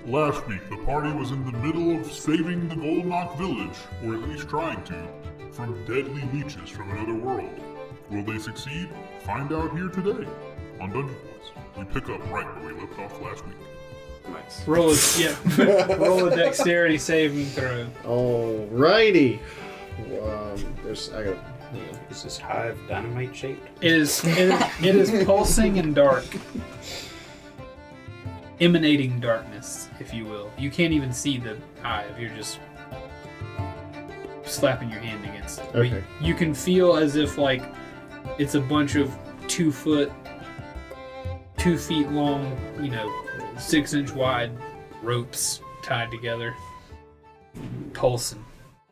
Last week, the party was in the middle of saving the Goldenlock village, or at least trying to, from deadly leeches from another world. Will they succeed? Find out here today on Dungeon Boys. We pick up right where we left off last week. Nice. Roll a dexterity saving throw. Alrighty. Is this hive dynamite shaped? It is pulsing and dark. Emanating darkness, if you will. You can't even see the hive. You're just slapping your hand against it. Okay. But you can feel as if like it's a bunch of 2 feet long, 6-inch wide ropes tied together, pulsing.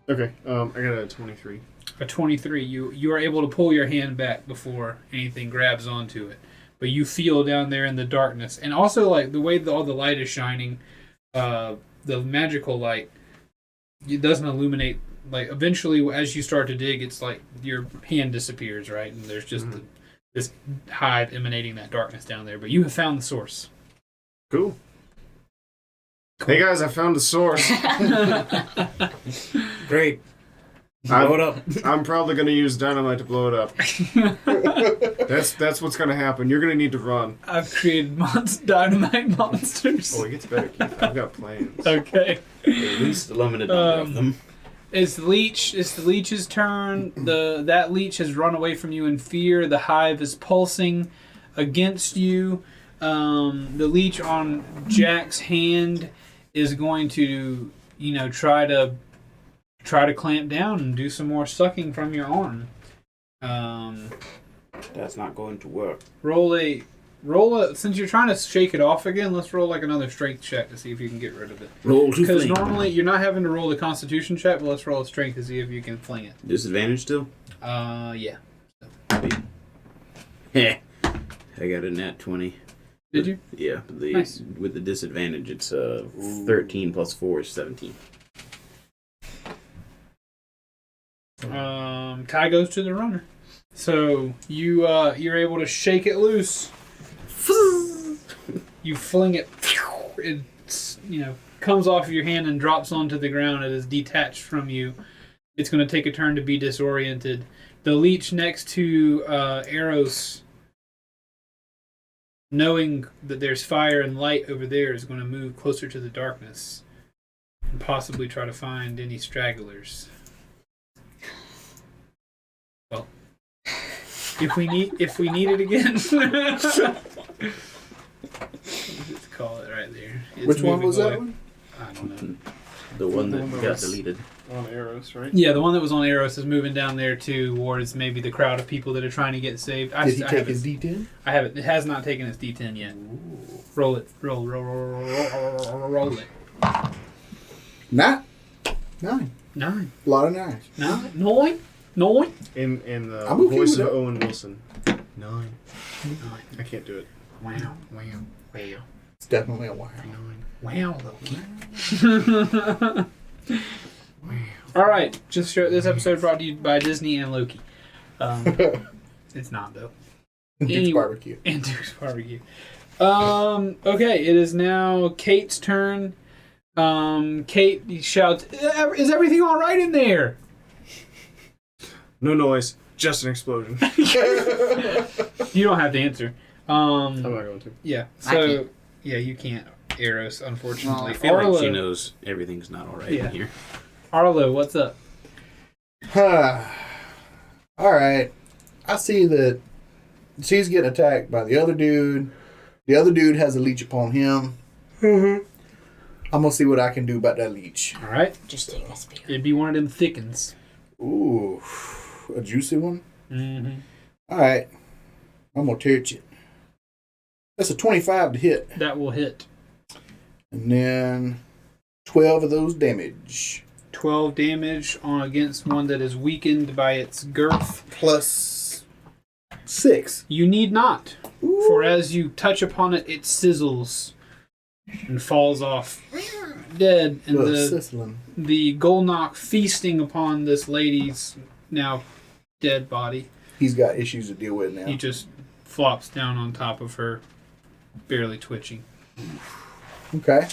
Okay. I got a 23. A 23. You are able to pull your hand back before anything grabs onto it. But you feel down there in the darkness. And also, like, the way all the light is shining, the magical light, it doesn't illuminate. Like, eventually, as you start to dig, it's like your hand disappears, right? And there's just this hive emanating that darkness down there. But you have found the source. Cool. Hey, guys, I found the source. Great. Blow it up. I'm probably going to use dynamite to blow it up. That's what's going to happen. You're going to need to run. I've created dynamite monsters. Oh, it gets better, Keith. I've got plans. Okay. At least a limited number of them. It's the leech's turn. That leech has run away from you in fear. The hive is pulsing against you. The leech on Jack's hand is going to, try to clamp down and do some more sucking from your arm. That's not going to work. Roll a. Since you're trying to shake it off again, let's roll like another strength check to see if you can get rid of it. Roll to Because fling. normally you're not having to roll the Constitution check, but let's roll a strength to see if you can fling it. Disadvantage still? Yeah. Heh. I got a nat 20. Did you? Yeah. Nice. With the disadvantage, it's 13 plus 4 is 17. Kai goes to the runner. So you're able to shake it loose. You fling it. It comes off of your hand and drops onto the ground. It is detached from you. It's going to take a turn to be disoriented. The leech next to Eros, knowing that there's fire and light over there, is going to move closer to the darkness and possibly try to find any stragglers. Well, if we need it again, let's call it right there. It's Which one was away. that one? I don't know. The one that that got was- deleted. On arrows, right? Yeah, the one that was on Eros is moving down there towards maybe the crowd of people that are trying to get saved. Did he take his D10? I have it. It has not taken its D10 yet. Roll it. Roll it. 9. 9. A lot of 9s. 9. In the I'm okay voice with of it. Owen Wilson. 9. I can't do it. Wow. It's definitely a wire. 9. Wow, Loki. All right. Just show this episode brought to you by Disney and Loki. It's not though. Duke's barbecue. And Duke's barbecue. Okay, it is now Kate's turn. Kate shouts, "Is everything all right in there?" No noise. Just an explosion. You don't have to answer. I'm not going to. Yeah. I So can't. yeah, you can't. Eros, unfortunately. I feel like she Arlo, knows everything's not alright Yeah. in here. Arlo, what's up? Alright. I see that she's getting attacked by the other dude. The other dude has a leech upon him. I'm going to see what I can do about that leech. All right. Just take this beer. It'd be one of them thickens. Ooh. A juicy one? Mm-hmm. Alright. I'm going to touch it. That's a 25 to hit. That will hit. And then 12 of those damage. 12 damage on against one that is weakened by its girth. Plus 6. You need not, Ooh. for as you touch upon it, it sizzles and falls off dead. And Sizzling. the Golnock feasting upon this lady's now dead body. He's got issues to deal with now. He just flops down on top of her, barely twitching. Okay.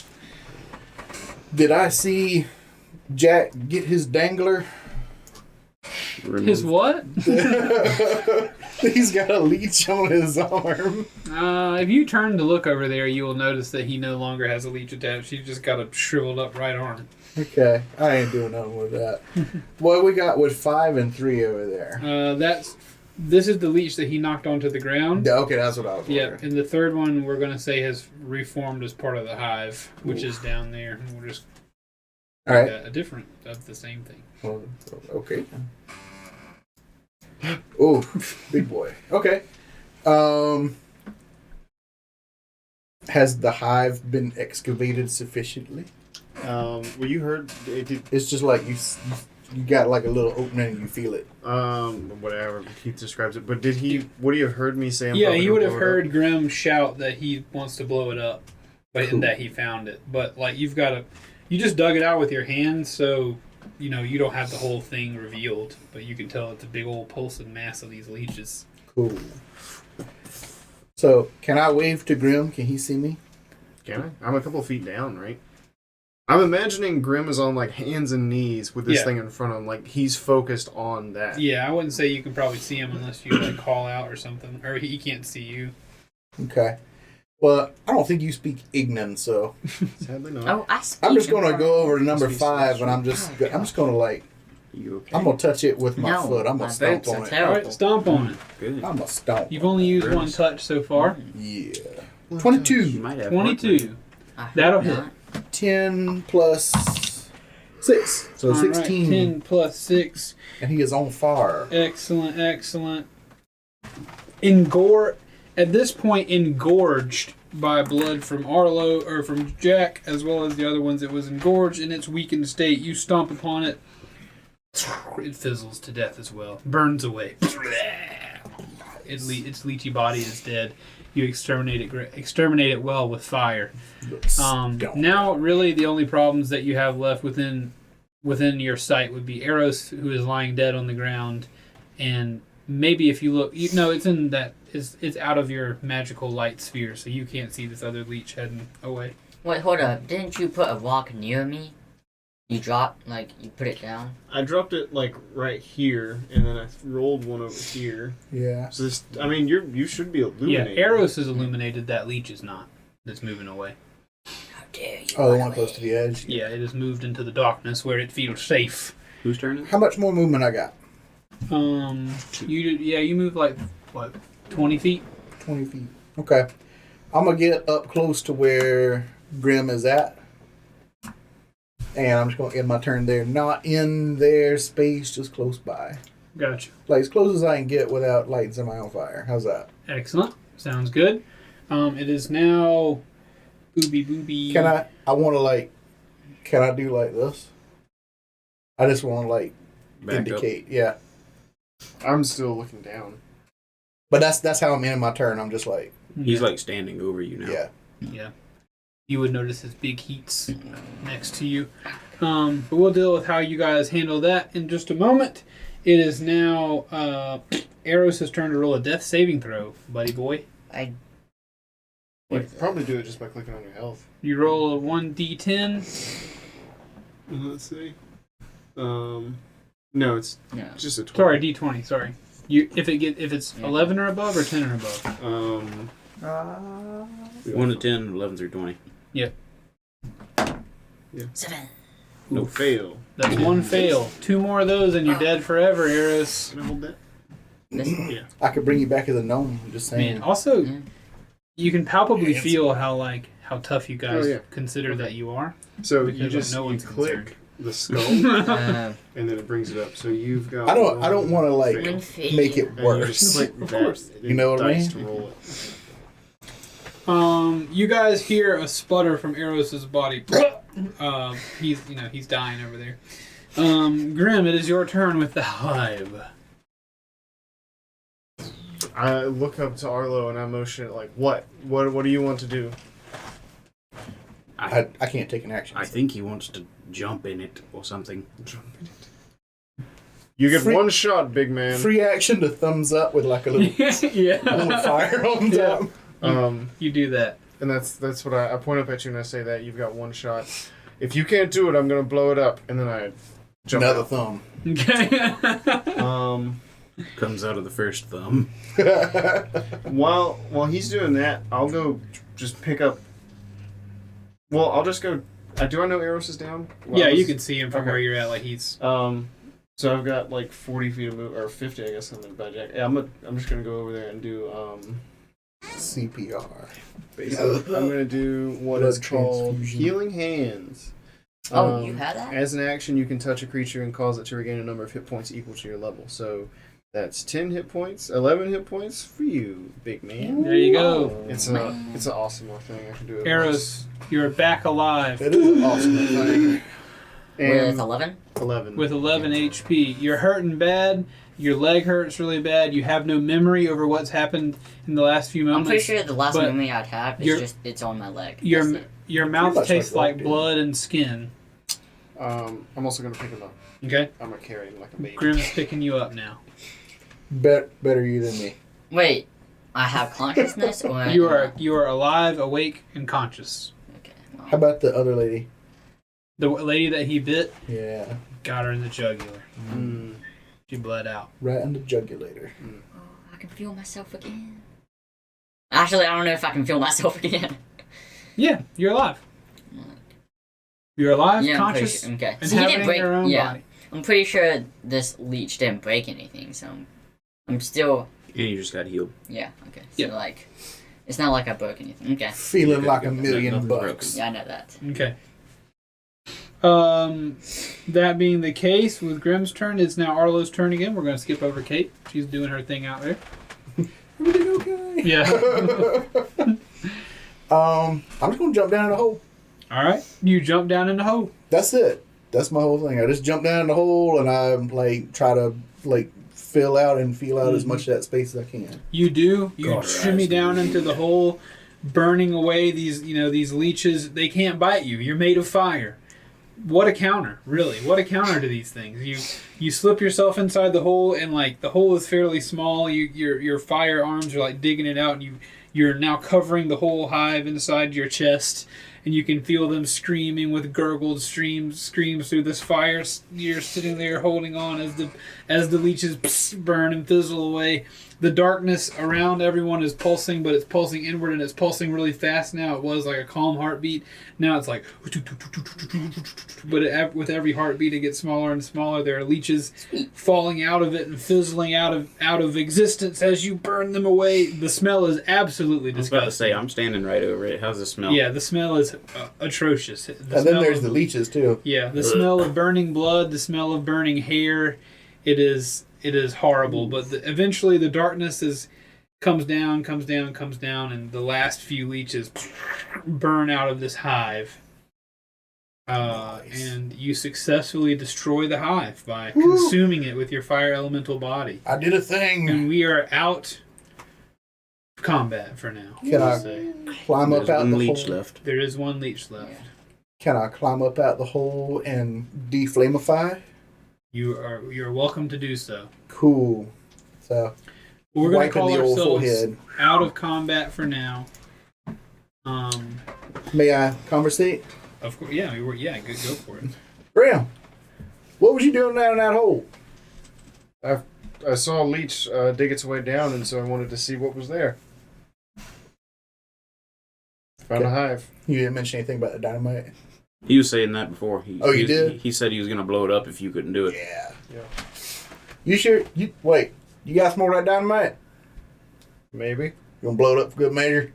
Did I see Jack get his dangler? His what? He's got a leech on his arm. If you turn to look over there, you will notice that he no longer has a leech attached. He's just got a shriveled up right arm. Okay, I ain't doing nothing with that. What we got with 5 and 3 over there? This is the leech that he knocked onto the ground. Yeah, okay, that's what I was Yeah, wondering. and the third one we're gonna say has reformed as part of the hive, which is down there. We'll just All right. a different of the same thing. Well, okay. Oh, big boy. Okay. Has the hive been excavated sufficiently? Well, you heard it did, It's just like you got like a little opening and you feel it. whatever Keith describes it. But did he? Would he have heard me say? I'm Yeah, probably he gonna would have blow it heard up? Grim shout that he wants to blow it up, but Cool. that he found it. But like you just dug it out with your hands, so you don't have the whole thing revealed, but you can tell it's a big old pulsing mass of these leeches. Cool. So, can I wave to Grim? Can he see me? Can I? I'm a couple feet down, right? I'm imagining Grim is on like hands and knees with this Yeah. thing in front of him, like he's focused on that. Yeah, I wouldn't say you can probably see him unless you like call out or something, or he can't see you. Okay. Well, I don't think you speak Ignan, so Sadly not. Oh, I speak. I'm just in gonna front. go over to number Must be 5, and I'm special. just gonna like You okay? I'm gonna touch it with my No, foot. I'm my gonna stomp boots are on it. terrible. All right, stomp on it. Good. I'm gonna stomp. You've only used one Gross. touch so far. Yeah. You 22. might have 22. I hope That'll hit. not. 10 plus 6. So All right, 16. 10 plus 6. And he is on fire. Excellent, excellent. At this point, engorged by blood from Arlo, or from Jack, as well as the other ones, it was engorged in its weakened state. You stomp upon it. It fizzles to death as well. Burns away. Its leechy body is dead. You exterminate it well with fire. Now, really, the only problems that you have left within your sight would be Eros, who is lying dead on the ground, and maybe if you look, it's in that it's out of your magical light sphere, so you can't see this other leech heading away. Wait, hold up. Didn't you put a rock near me? You dropped, like, you put it down? I dropped it like right here, and then I rolled one over here. Yeah. So this, I mean, you should be illuminated. Yeah, Eros is illuminated. That leech is not. That's moving away. How dare you? Oh, the run one away. close to the edge. Yeah, it has moved into the darkness where it feels safe. Whose turn is it? How much more movement I got? You move like what, 20 feet? 20 feet. Okay. I'm gonna get up close to where Grim is at. And I'm just gonna end my turn there. Not in their space, just close by. Gotcha. Like as close as I can get without lighting somebody on fire. How's that? Excellent. Sounds good. It is now booby. Can I do like this? I just wanna like Back indicate, yeah. I'm still looking down. But that's how I'm ending my turn. I'm just like, up. He's like standing over you now. yeah. Yeah. You would notice his big heats next to you. But we'll deal with how you guys handle that in just a moment. It is now Eros' turn to roll a death saving throw, buddy boy. I You could probably do it just by clicking on your health. You roll a 1d10. Let's see. No, it's no. just a 20. Sorry, d20. Sorry. If it's 11 or above or 10 or above. 1 to 10, 11 through 20. 7. No fail. That's one fail. 2 more of those and you're dead forever, Eros. Can I hold that? This Yeah. I could bring you back as a gnome. I'm just saying. Man, also, Yeah. you can palpably feel how tough you guys Oh, yeah. consider that you are. So Because you just no you one's click concerned. the skull, and Uh, then it brings it up. So you've got. I don't want to like fail. make it And you worse. just click that. You know what I dice mean? to roll it. You guys hear a sputter from Eros' body. He's dying over there. Grim, it is your turn with the hive. I look up to Arlo and I motion it like, what? What do you want to do? I can't take an action. I think he wants to jump in it or something. You get Free- one shot, big man. Free action to thumbs up with like a little Yeah. fire on top. You do that. And that's what I point up at you and I say that you've got one shot. If you can't do it, I'm gonna blow it up, and then I jump Another out. thumb. Okay. Comes out of the first thumb. While he's doing that, I'll go just pick up. Well, I'll just go. Do I know Eros is down? Well, Yeah, I was- you can see him from okay. where you're at. Like he's. So I've got like 40 feet of move, or 50, I guess, on the budget. Yeah, I'm just gonna go over there and do CPR. basically, I'm gonna do what Blood is called transfusion. Healing Hands. Oh, you had that? As an action, you can touch a creature and cause it to regain a number of hit points equal to your level. So that's 10 hit points, 11 hit points for you, big man. There you go. It's an awesome little thing. I can do it. Eros, you're back alive It is an awesome thing. And With 11? 11. with 11 HP. You're hurting bad. Your leg hurts really bad. You have no memory over what's happened in the last few moments. I'm pretty sure the last but memory I'd have is it's on my leg. That's Your it. your mouth much tastes like like Rock blood and skin. I'm also gonna pick him up. Okay, I'm gonna carry him like a baby. Grimm's picking you up now. Better you than me. Wait, I have consciousness or You are alive, awake, and conscious. Okay. Well, How about the other lady? The lady that he bit Yeah, got her in the jugular. Mm. She bled out. right on the jugulator. oh, I can feel myself again. Actually, I don't know if I can feel myself again. Yeah, you're alive. You're alive, Yeah, I'm pretty conscious, sure. Okay. and So he having didn't break. your own Yeah, body. I'm pretty sure this leech didn't break anything, so I'm still. And you just got healed. Yeah. Okay. So Yeah. like, it's not like I broke anything. Okay. Feeling Yeah, like a nothing million broken. bucks. Yeah, I know that. Okay. That being the case, with Grimm's turn, it's now Arlo's turn again. We're going to skip over Kate. She's doing her thing out there. Everything okay? Yeah. I'm just gonna jump down in the hole. All right. You jump down in the hole. That's it. That's my whole thing. I just jump down in the hole and I like try to like fill out and feel out as much of that space as I can. You do. You God, shimmy right. down into the hole, burning away these leeches. They can't bite you. You're made of fire. What a counter, really. What a counter to these things. You slip yourself inside the hole, and like the hole is fairly small. Your firearms are like digging it out, and you're now covering the whole hive inside your chest, and you can feel them screaming with gurgled screams through this fire. You're sitting there holding on as the leeches burn and fizzle away. The darkness around everyone is pulsing, but it's pulsing inward, and it's pulsing really fast now. It was like a calm heartbeat. Now it's like, but with every heartbeat it gets smaller and smaller. There are leeches falling out of it and fizzling out of existence as you burn them away. The smell is absolutely I was about to disgusting. say, I'm standing right over it. How's the smell? Yeah, the smell is atrocious. And then there's the leeches too. Yeah, the smell of burning blood, the smell of burning hair. It is horrible. But eventually the darkness comes down, and the last few leeches burn out of this hive. Nice. And you successfully destroy the hive by consuming it with your fire elemental body. I did a thing. And we are out of combat for now. Can I say. climb There's up out one the leech hole? left. There is one leech left. Yeah. Can I climb up out the hole and deflamify? You're welcome to do so. Cool. So We're going to wiping call the old ourselves forehead. out of combat for now. May I conversate? Of course, yeah, go for it. Graham, what was you doing down in that hole? I saw a leech dig its way down, and so I wanted to see what was there. Found a hive. You didn't mention anything about the dynamite. He was saying that before. Oh, you he, did? He said he was going to blow it up if you couldn't do it. Yeah. Yeah. You sure? Wait. You got some more of that dynamite? Maybe. You gonna blow it up for good measure?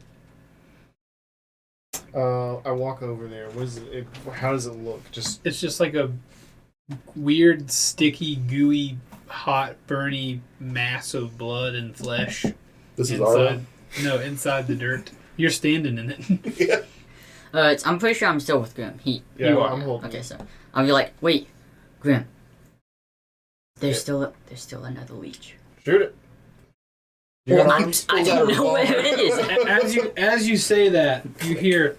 I walk over there. What is it? How does it look? Just It's just like a weird, sticky, gooey, hot, burny mass of blood and flesh This is Arlo. inside the dirt. You're standing in it. Yeah. I'm pretty sure I'm still with Grim. yeah. You are. I'm holding. Okay, so I'll be like, wait, Grim. There's still another leech. Shoot it. Well, I don't know where it is. As you say that, you hear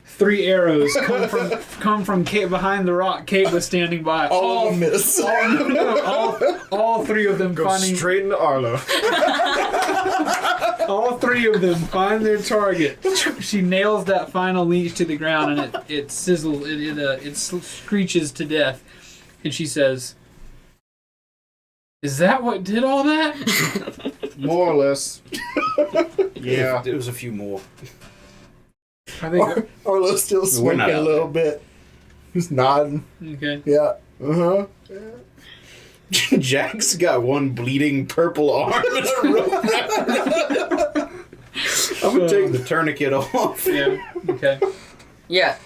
3 arrows come from Kate behind the rock. Kate was standing by. All of them miss. All 3 of them Go finding straight into Arlo. All three of them find their target. She nails that final leech to the ground, and it sizzles. It screeches to death. And she says, "Is that what did all that?" More or less. Yeah. There was a few more. I think. Arlo's still We're not smirking a out little bit. He's nodding. Okay. Yeah. Uh-huh. Jack's got one bleeding purple arm and a rope wrap. I'm gonna take the tourniquet off. Yeah. Okay. Yeah,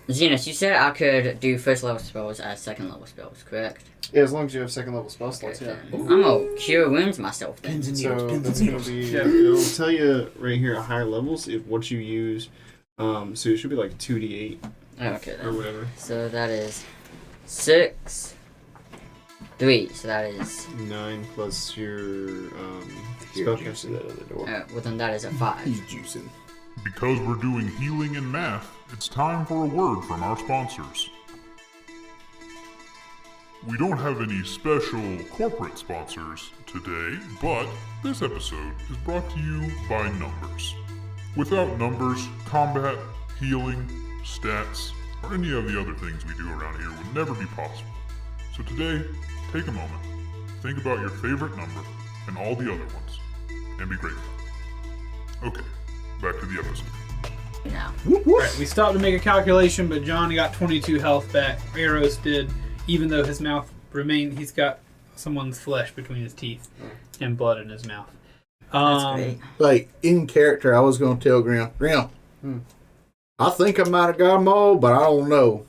Xenos, you said I could do first level spells as second level spells, correct? Yeah, as long as you have second level spell slots, yeah. I'm gonna cure wounds myself then. So that's gonna be. It'll tell you right here at higher levels if what you use. So it should be like 2d8 Okay or then. whatever. So that is 6, 3. So that is 9 plus your Here, spell juice casting. that other door. well then that is a 5. He's juicing. Because we're doing healing and math, it's time for a word from our sponsors. We don't have any special corporate sponsors today, but this episode is brought to you by numbers. Without numbers, combat, healing, stats, or any of the other things we do around here would never be possible. So today, take a moment, think about your favorite number and all the other ones, and be grateful. Okay, back to the episode. Now. Right, we stopped to make a calculation, but John got 22 health back. Eros did, even though his mouth remained. He's got someone's flesh between his teeth and blood in his mouth. That's great. Like, in character, I was going to tell Grim, I think I might have got them all, but I don't know.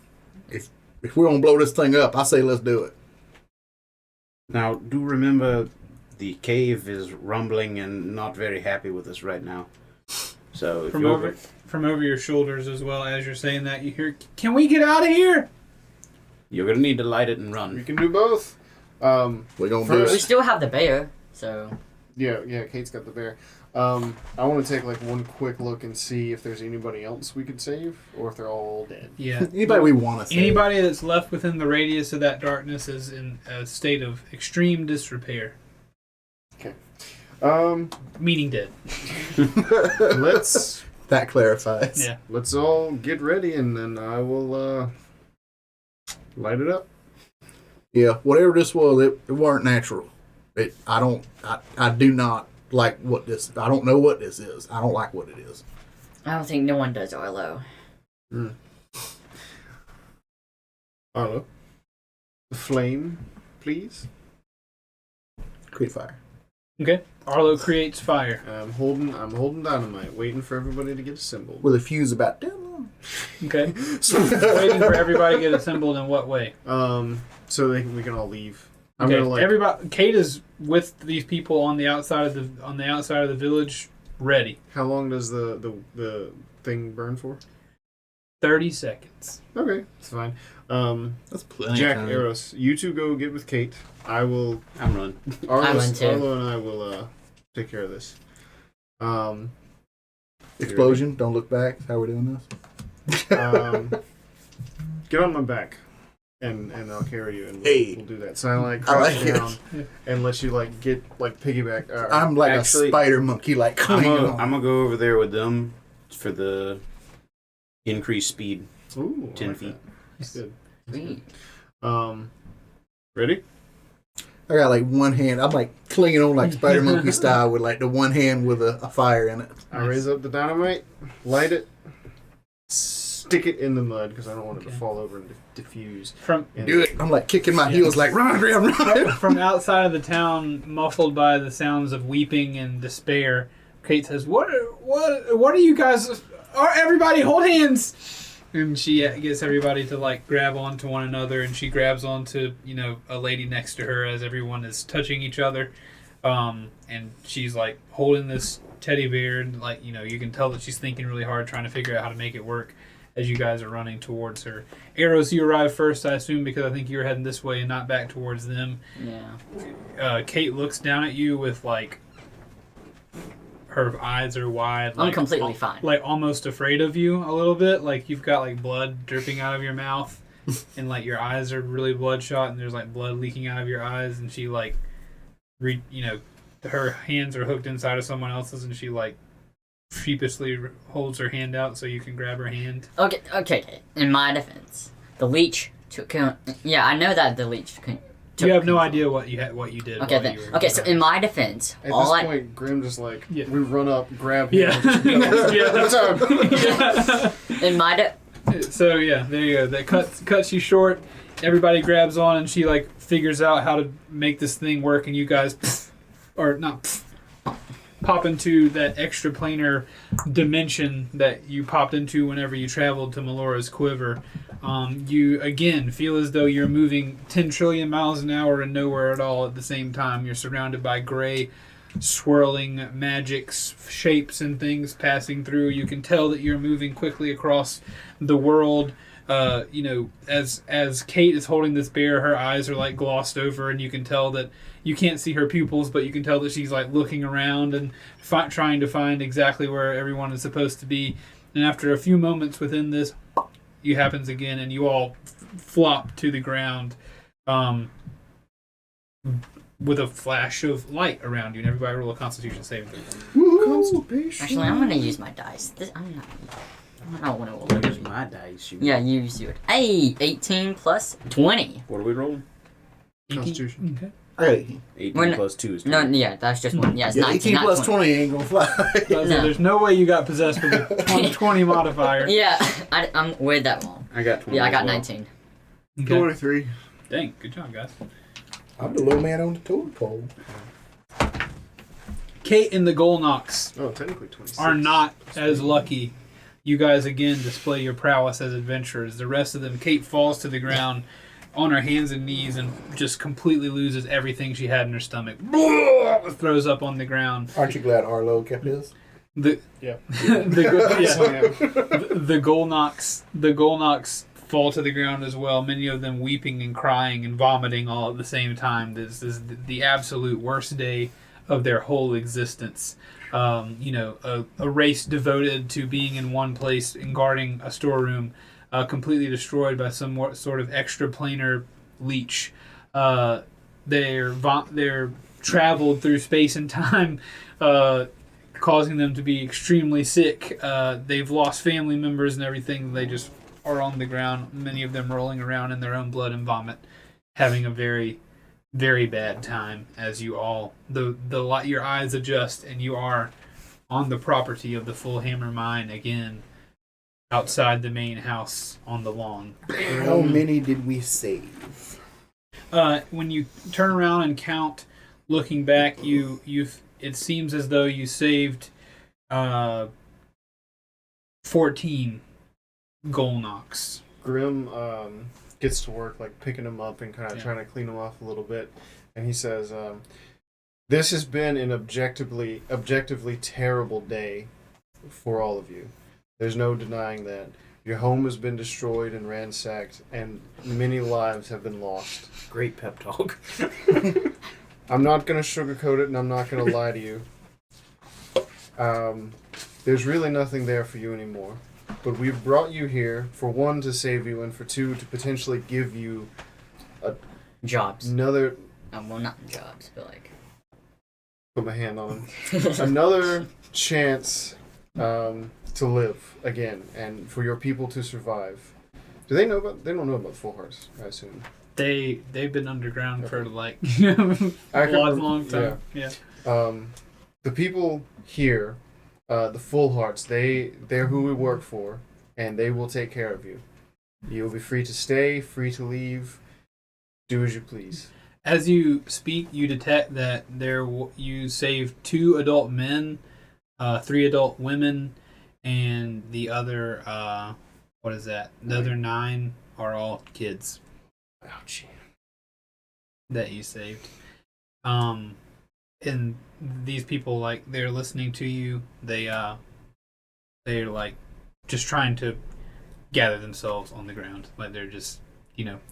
If we're going to blow this thing up, I say let's do it. Now, do remember the cave is rumbling and not very happy with us right now. So, if From you're over your shoulders as well as you're saying that, you hear, "Can we get out of here?" you're gonna need to light it and We run. can do both. We're going to do We it. still have the bear, so Yeah, Kate's got the bear. I want to take like one quick look and see if there's anybody else we could save, or if they're all dead. Yeah. Anybody we want to save. Anybody that's left within the radius of that darkness is in a state of extreme disrepair, meaning dead. Let's That clarifies. Yeah. let's all get ready, and then I will light it up. Yeah, whatever this was, it weren't natural. I do not like what this, I don't know what this is. I don't like what it is. I don't think no one does Arlo. Arlo, the flame, please. Create fire. Okay. Arlo creates fire. I'm holding dynamite, waiting for everybody to get assembled. With a fuse about that long. Okay. Waiting for everybody to get assembled in what way? So we can all leave. I'm Okay. gonna like. Everybody. Kate is with these people on the outside of the village, ready. How long does the thing burn for? 30 seconds. Okay, it's fine. That's plenty Jack, of time. Eros, you two go get with Kate. I will. I'm running. run too. Arlo and I will take care of this. Explosion, don't look back. That's how we're doing this. Get on my back, and I'll carry you, and Hey. we'll do that. So I like I crouch like it. down and let you like get like piggyback. I'm like Actually, a spider monkey, like I'm clinging on. gonna go over there with them for the increased speed. Ooh, I 10 like feet. that. That's good. Sweet. Ready? I got like one hand. I'm like clinging on like spider monkey style with like the one hand with a fire in it. I raise up the dynamite, light it, stick it in the mud because I don't want it to fall over and diffuse. From And Do it. I'm like kicking my heels, like run. from outside of the town, muffled by the sounds of weeping and despair, Kate says, "What are you guys? Everybody, hold hands!" And she gets everybody to like grab onto one another, and she grabs onto a lady next to her as everyone is touching each other, and she's like holding this teddy bear, and like you can tell that she's thinking really hard, trying to figure out how to make it work. As you guys are running towards her, Arrows, you arrive first, I assume, because I think you were heading this way and not back towards them. Yeah. Kate looks down at you with like her eyes are wide. I'm like, completely fine. Like almost afraid of you a little bit. Like you've got like blood dripping out of your mouth, and like your eyes are really bloodshot, and there's like blood leaking out of your eyes. And she like, her hands are hooked inside of someone else's, and she like sheepishly holds her hand out so you can grab her hand. Okay. In my defense, the leech took. Yeah, I know that the leech. You have no idea what you did. Okay, then. Okay, so in my defense, At this point, Grim just like we run up, grab him. Yeah. In my So yeah, there you go. That cuts you short. Everybody grabs on, and she like figures out how to make this thing work, and you guys, or not, pop into that extra planar dimension that you popped into whenever you traveled to Melora's Quiver. You again feel as though you're moving 10 trillion miles an hour and nowhere at all at the same time. You're surrounded by gray, swirling magics, shapes, and things passing through. You can tell that you're moving quickly across the world. As Kate is holding this bear, her eyes are like glossed over, and you can tell that you can't see her pupils, but you can tell that she's like looking around and trying to find exactly where everyone is supposed to be. And after a few moments within this, it happens again, and you all flop to the ground with a flash of light around you. And everybody roll a Constitution saving throw. Constipation. Actually, I'm gonna use my dice. I don't want to Use my dice. Yeah, use it. Hey, 18 plus 20. What are we rolling? Constitution. Okay. I got 18. 18 plus 2 is 20. No, yeah, that's just one. Yeah, it's Yeah, 19, 18 not plus 20. 20 ain't gonna fly. So there's no way you got possessed with a 20 modifier. Yeah, I'm with that one. I got 20. Yeah, I got as well. 19. Okay. 23. Dang, good job, guys. I'm the low man on the totem pole. Kate and the Golnox Oh, technically 26. are not as lucky. You guys again display your prowess as adventurers. The rest of them, Kate falls to the ground on her hands and knees and just completely loses everything she had in her stomach. Throws up on the ground. Aren't you glad Arlo kept his? The Yeah. the Golnox fall to the ground as well. Many of them weeping and crying and vomiting all at the same time. This is the absolute worst day of their whole existence. A race devoted to being in one place and guarding a storeroom, completely destroyed by some sort of extraplanar leech. They're traveled through space and time, causing them to be extremely sick. They've lost family members and everything. They just are on the ground, many of them rolling around in their own blood and vomit, having a very, very bad time as you all, your eyes adjust and you are on the property of the Full Hammer Mine again, outside the main house on the lawn. How many did we save? When you turn around and count, looking back, it seems as though you saved 14 Golnox. Grim gets to work like picking them up and kind of trying to clean them off a little bit, and he says, "This has been an objectively terrible day for all of you. There's no denying that. Your home has been destroyed and ransacked, and many lives have been lost. Great pep talk. I'm not going to sugarcoat it, and I'm not going to lie to you. There's really nothing there for you anymore. But we've brought you here, for one, to save you, and for two, to potentially give you Jobs. another..." Well, not jobs, but like... Put my hand on him. Another chance to live again, and for your people to survive. Do they know about? They don't know about Full Hearts, I assume. They've been underground for like a long time. Yeah. The people here, the Full Hearts, they're who we work for, and they will take care of you. You'll be free to stay, free to leave. Do as you please. As you speak, you detect that you saved 2 adult men, 3 adult women, and the other what is that? The other 9 are all kids. Ouch. That you saved. And these people, like, they're listening to you. They're like just trying to gather themselves on the ground. Like they're just,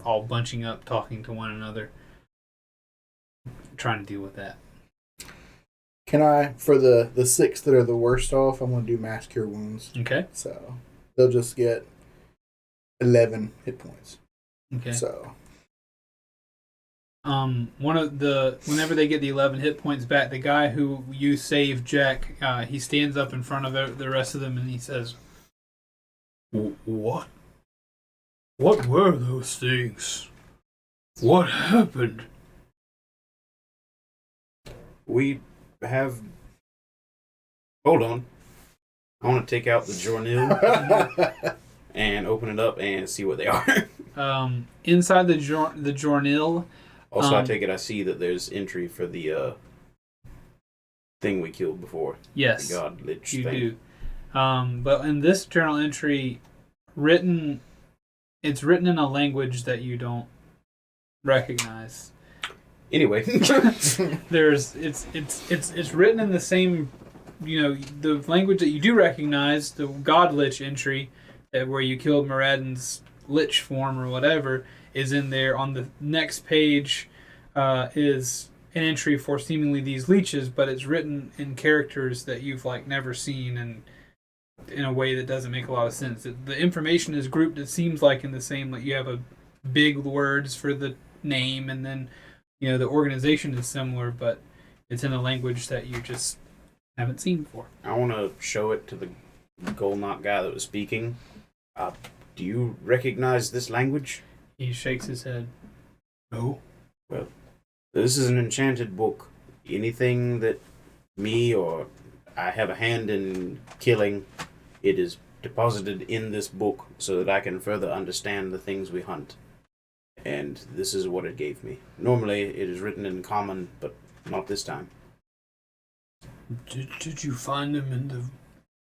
all bunching up, talking to one another, trying to deal with that. Can I, for the 6 that are the worst off, I'm going to do mass cure wounds. Okay. So they'll just get 11 hit points. Okay. So Whenever they get the 11 hit points back, the guy who you saved, Jack, he stands up in front of the rest of them and he says, "What? What were those things? What happened?" We have. Hold on. I want to take out the Jornil and open it up and see what they are. Inside the Jornil. Also, I take it I see that there's entry for the thing we killed before. Yes, the God Lich you thing. do. But in this journal entry, it's written in a language that you don't recognize. Anyway, It's written in the same, the language that you do recognize, the God Lich entry, where you killed Moradin's Lich form or whatever, is in there. On the next page is an entry for seemingly these leeches, but it's written in characters that you've never seen and in a way that doesn't make a lot of sense. The information is grouped, it seems like, in the same, you have a big words for the name, and then the organization is similar, but it's in a language that you just haven't seen before. I want to show it to the Golnok guy that was speaking. Do you recognize this language? He shakes his head. No. Well, this is an enchanted book. Anything that me or I have a hand in killing, it is deposited in this book so that I can further understand the things we hunt. And this is what it gave me. Normally, it is written in common, but not this time. Did you find them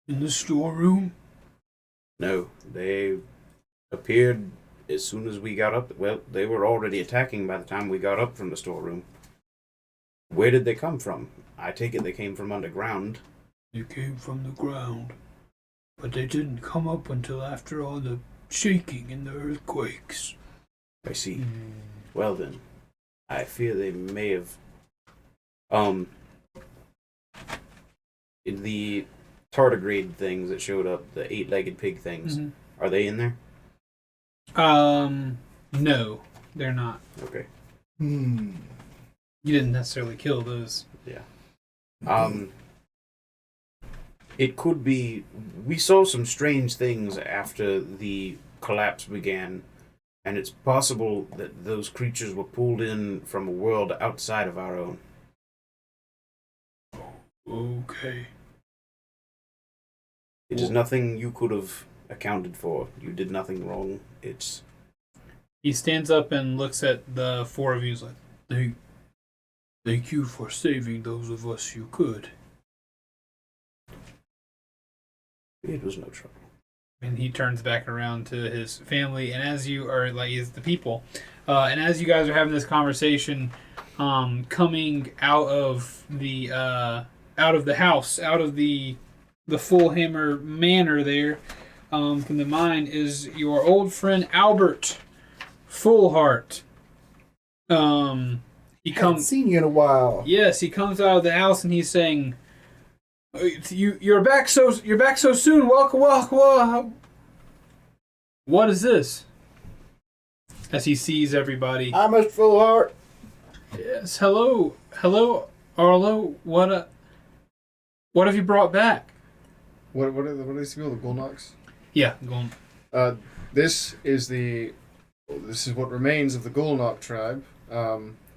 in the storeroom? No, they appeared as soon as we got up. Well, they were already attacking by the time we got up from the storeroom. Where did they come from? I take it they came from underground. They came from the ground, but they didn't come up until after all the shaking and the earthquakes. I see. Well then, I fear they may have... in the tardigrade things that showed up, the 8-legged pig things, are they in there? No, they're not. Okay. You didn't necessarily kill those. Yeah. It could be... We saw some strange things after the collapse began, and it's possible that those creatures were pulled in from a world outside of our own. Okay. It is nothing you could have accounted for. You did nothing wrong. It's... He stands up and looks at the four of you. He's like, Thank you for saving those of us you could. It was no trouble. And he turns back around to his family, and as you are is the people, and as you guys are having this conversation, coming out of the house, out of the Full Hammer Manor there, from the mine, is your old friend Albert Fullheart. He Haven't seen you in a while. Yes, he comes out of the house and he's saying, You're back so soon. Welcome. What is this?" As he sees everybody. Hi, Mr. Fullheart. Yes, hello, Arlo. What have you brought back? What are these people? The Golnoks? Yeah, go on. This is what remains of the Golnok tribe.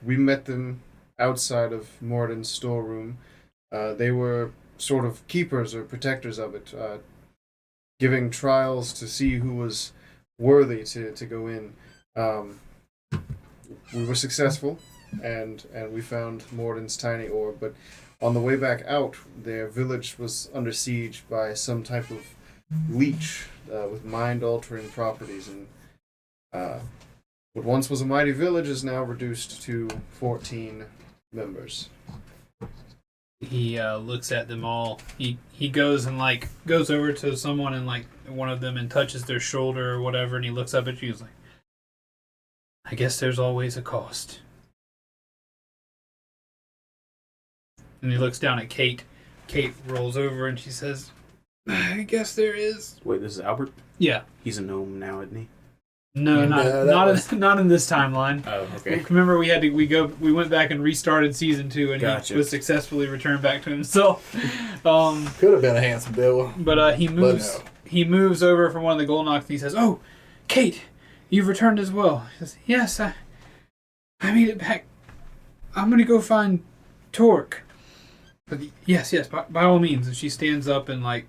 We met them outside of Moradin's storeroom. They were sort of keepers or protectors of it, giving trials to see who was worthy to go in. We were successful, and we found Moradin's tiny orb, but on the way back out, their village was under siege by some type of leech with mind-altering properties, and what once was a mighty village is now reduced to 14 members. He looks at them all. He goes and goes over to someone and one of them and touches their shoulder or whatever, and he looks up at you. He's like, "I guess there's always a cost." And he looks down at Kate. Kate rolls over and she says, "I guess there is." Wait, this is Albert? Yeah. He's a gnome now, isn't he? No, not in this timeline. Oh, okay. Remember, we went back and restarted season 2, and Gotcha. he was successfully returned back to himself. Could have been a handsome bill. But he moves. no. He moves over from one of the gold knocks, and he says, "Oh, Kate, you've returned as well." He says, "Yes, I made it back. I'm gonna go find Torque." But yes, by all means. And she stands up and like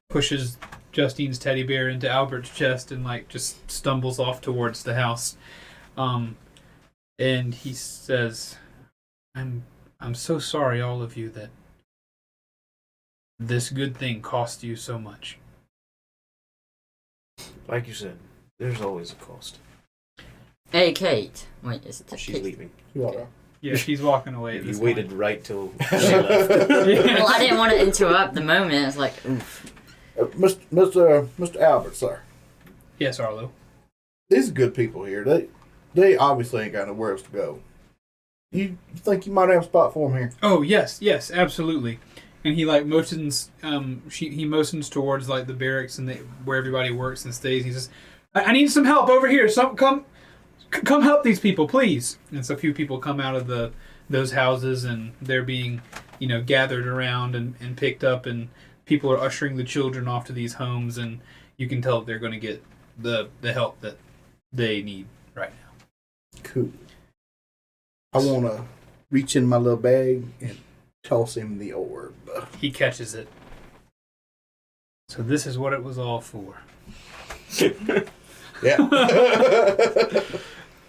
pushes Justine's teddy bear into Albert's chest and like just stumbles off towards the house. And he says, I'm so sorry, all of you, that this good thing cost you so much." Like you said, there's always a cost. Hey, Kate. Wait, is it She's Kate? leaving. You all right? Yeah, she's walking away. At You this waited right till she left. Well, I didn't want to interrupt the moment. It's like, oof. Mr. Albert, sir. Yes, Arlo. These are good people here. They obviously ain't got nowhere else to go. You think you might have a spot for them here? Oh, yes, absolutely. And he like motions. He motions towards like the barracks and where everybody works and stays. He says, "I need some help over here. Come help these people, please." And so a few people come out of those houses, and they're being, gathered around and picked up, and people are ushering the children off to these homes, and you can tell they're going to get the help that they need right now. Cool. I want to reach in my little bag and toss him the orb. He catches it. So this is what it was all for. Yeah.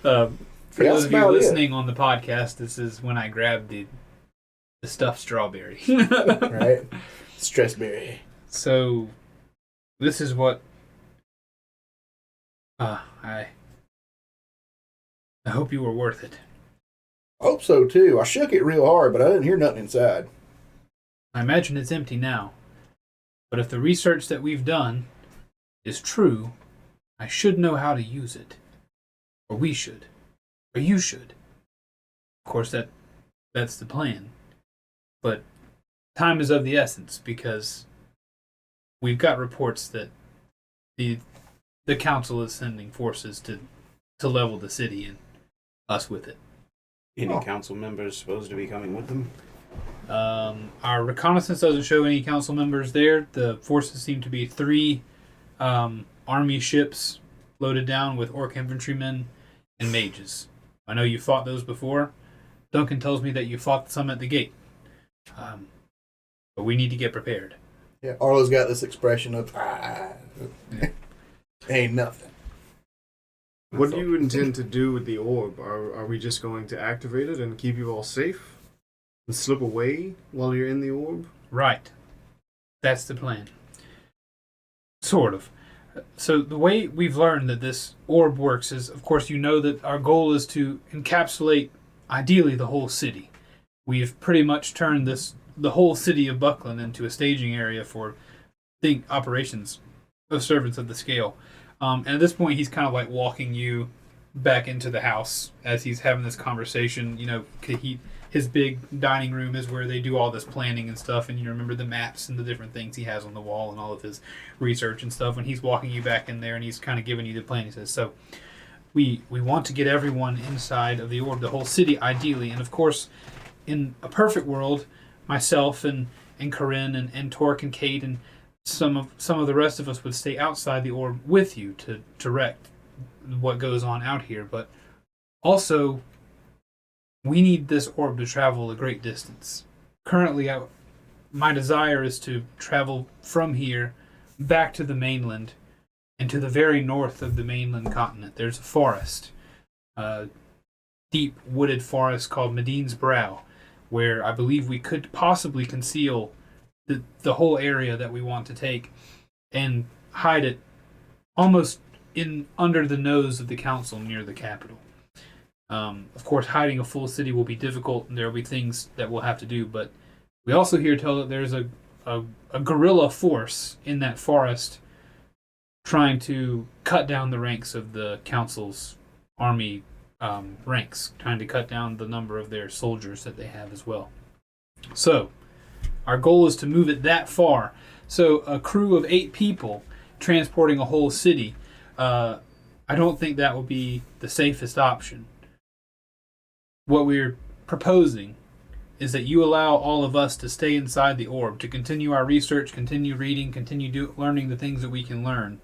For those of you listening on the podcast, this is when I grabbed the stuffed strawberry. Right? Stressberry. So, this is what I hope you were worth it. I hope so, too. I shook it real hard, but I didn't hear nothing inside. I imagine it's empty now. But if the research that we've done is true, I should know how to use it. Or we should. Or you should. Of course, that's the plan. But time is of the essence, because we've got reports that the council is sending forces to level the city, and us with it. Any council members supposed to be coming with them? Our reconnaissance doesn't show any council members there. The forces seem to be 3 army ships loaded down with orc infantrymen and mages. I know you fought those before. Duncan tells me that you fought some at the gate. But we need to get prepared. Yeah, Arlo's got this expression of, ain't nothing. What do you intend to do with the orb? Are we just going to activate it and keep you all safe? And slip away while you're in the orb? Right. That's the plan. Sort of. So the way we've learned that this orb works is, of course, that our goal is to encapsulate, ideally, the whole city. We've pretty much turned the whole city of Bucklin into a staging area for operations of Servants of the Scale. And at this point, he's kind of like walking you back into the house as he's having this conversation. His big dining room is where they do all this planning and stuff, and you remember the maps and the different things he has on the wall and all of his research and stuff. And he's walking you back in there, and he's kind of giving you the plan. He says, "So we want to get everyone inside of the orb, the whole city, ideally. And of course, in a perfect world, myself and Corinne and Torque and Kate and some of the rest of us would stay outside the orb with you to direct what goes on out here. But also, we need this orb to travel a great distance. Currently, my desire is to travel from here back to the mainland and to the very north of the mainland continent. There's a forest, a deep wooded forest called Medine's Brow, where I believe we could possibly conceal the whole area that we want to take and hide it almost under the nose of the council near the capital. Of course, hiding a full city will be difficult, and there will be things that we'll have to do, but we also hear tell that there's a guerrilla force in that forest trying to cut down the ranks of the council's army ranks, trying to cut down the number of their soldiers that they have as well. So, our goal is to move it that far. So, a crew of 8 people transporting a whole city, I I don't think that will be the safest option. What we're proposing is that you allow all of us to stay inside the orb, to continue our research, continue reading, continue learning the things that we can learn,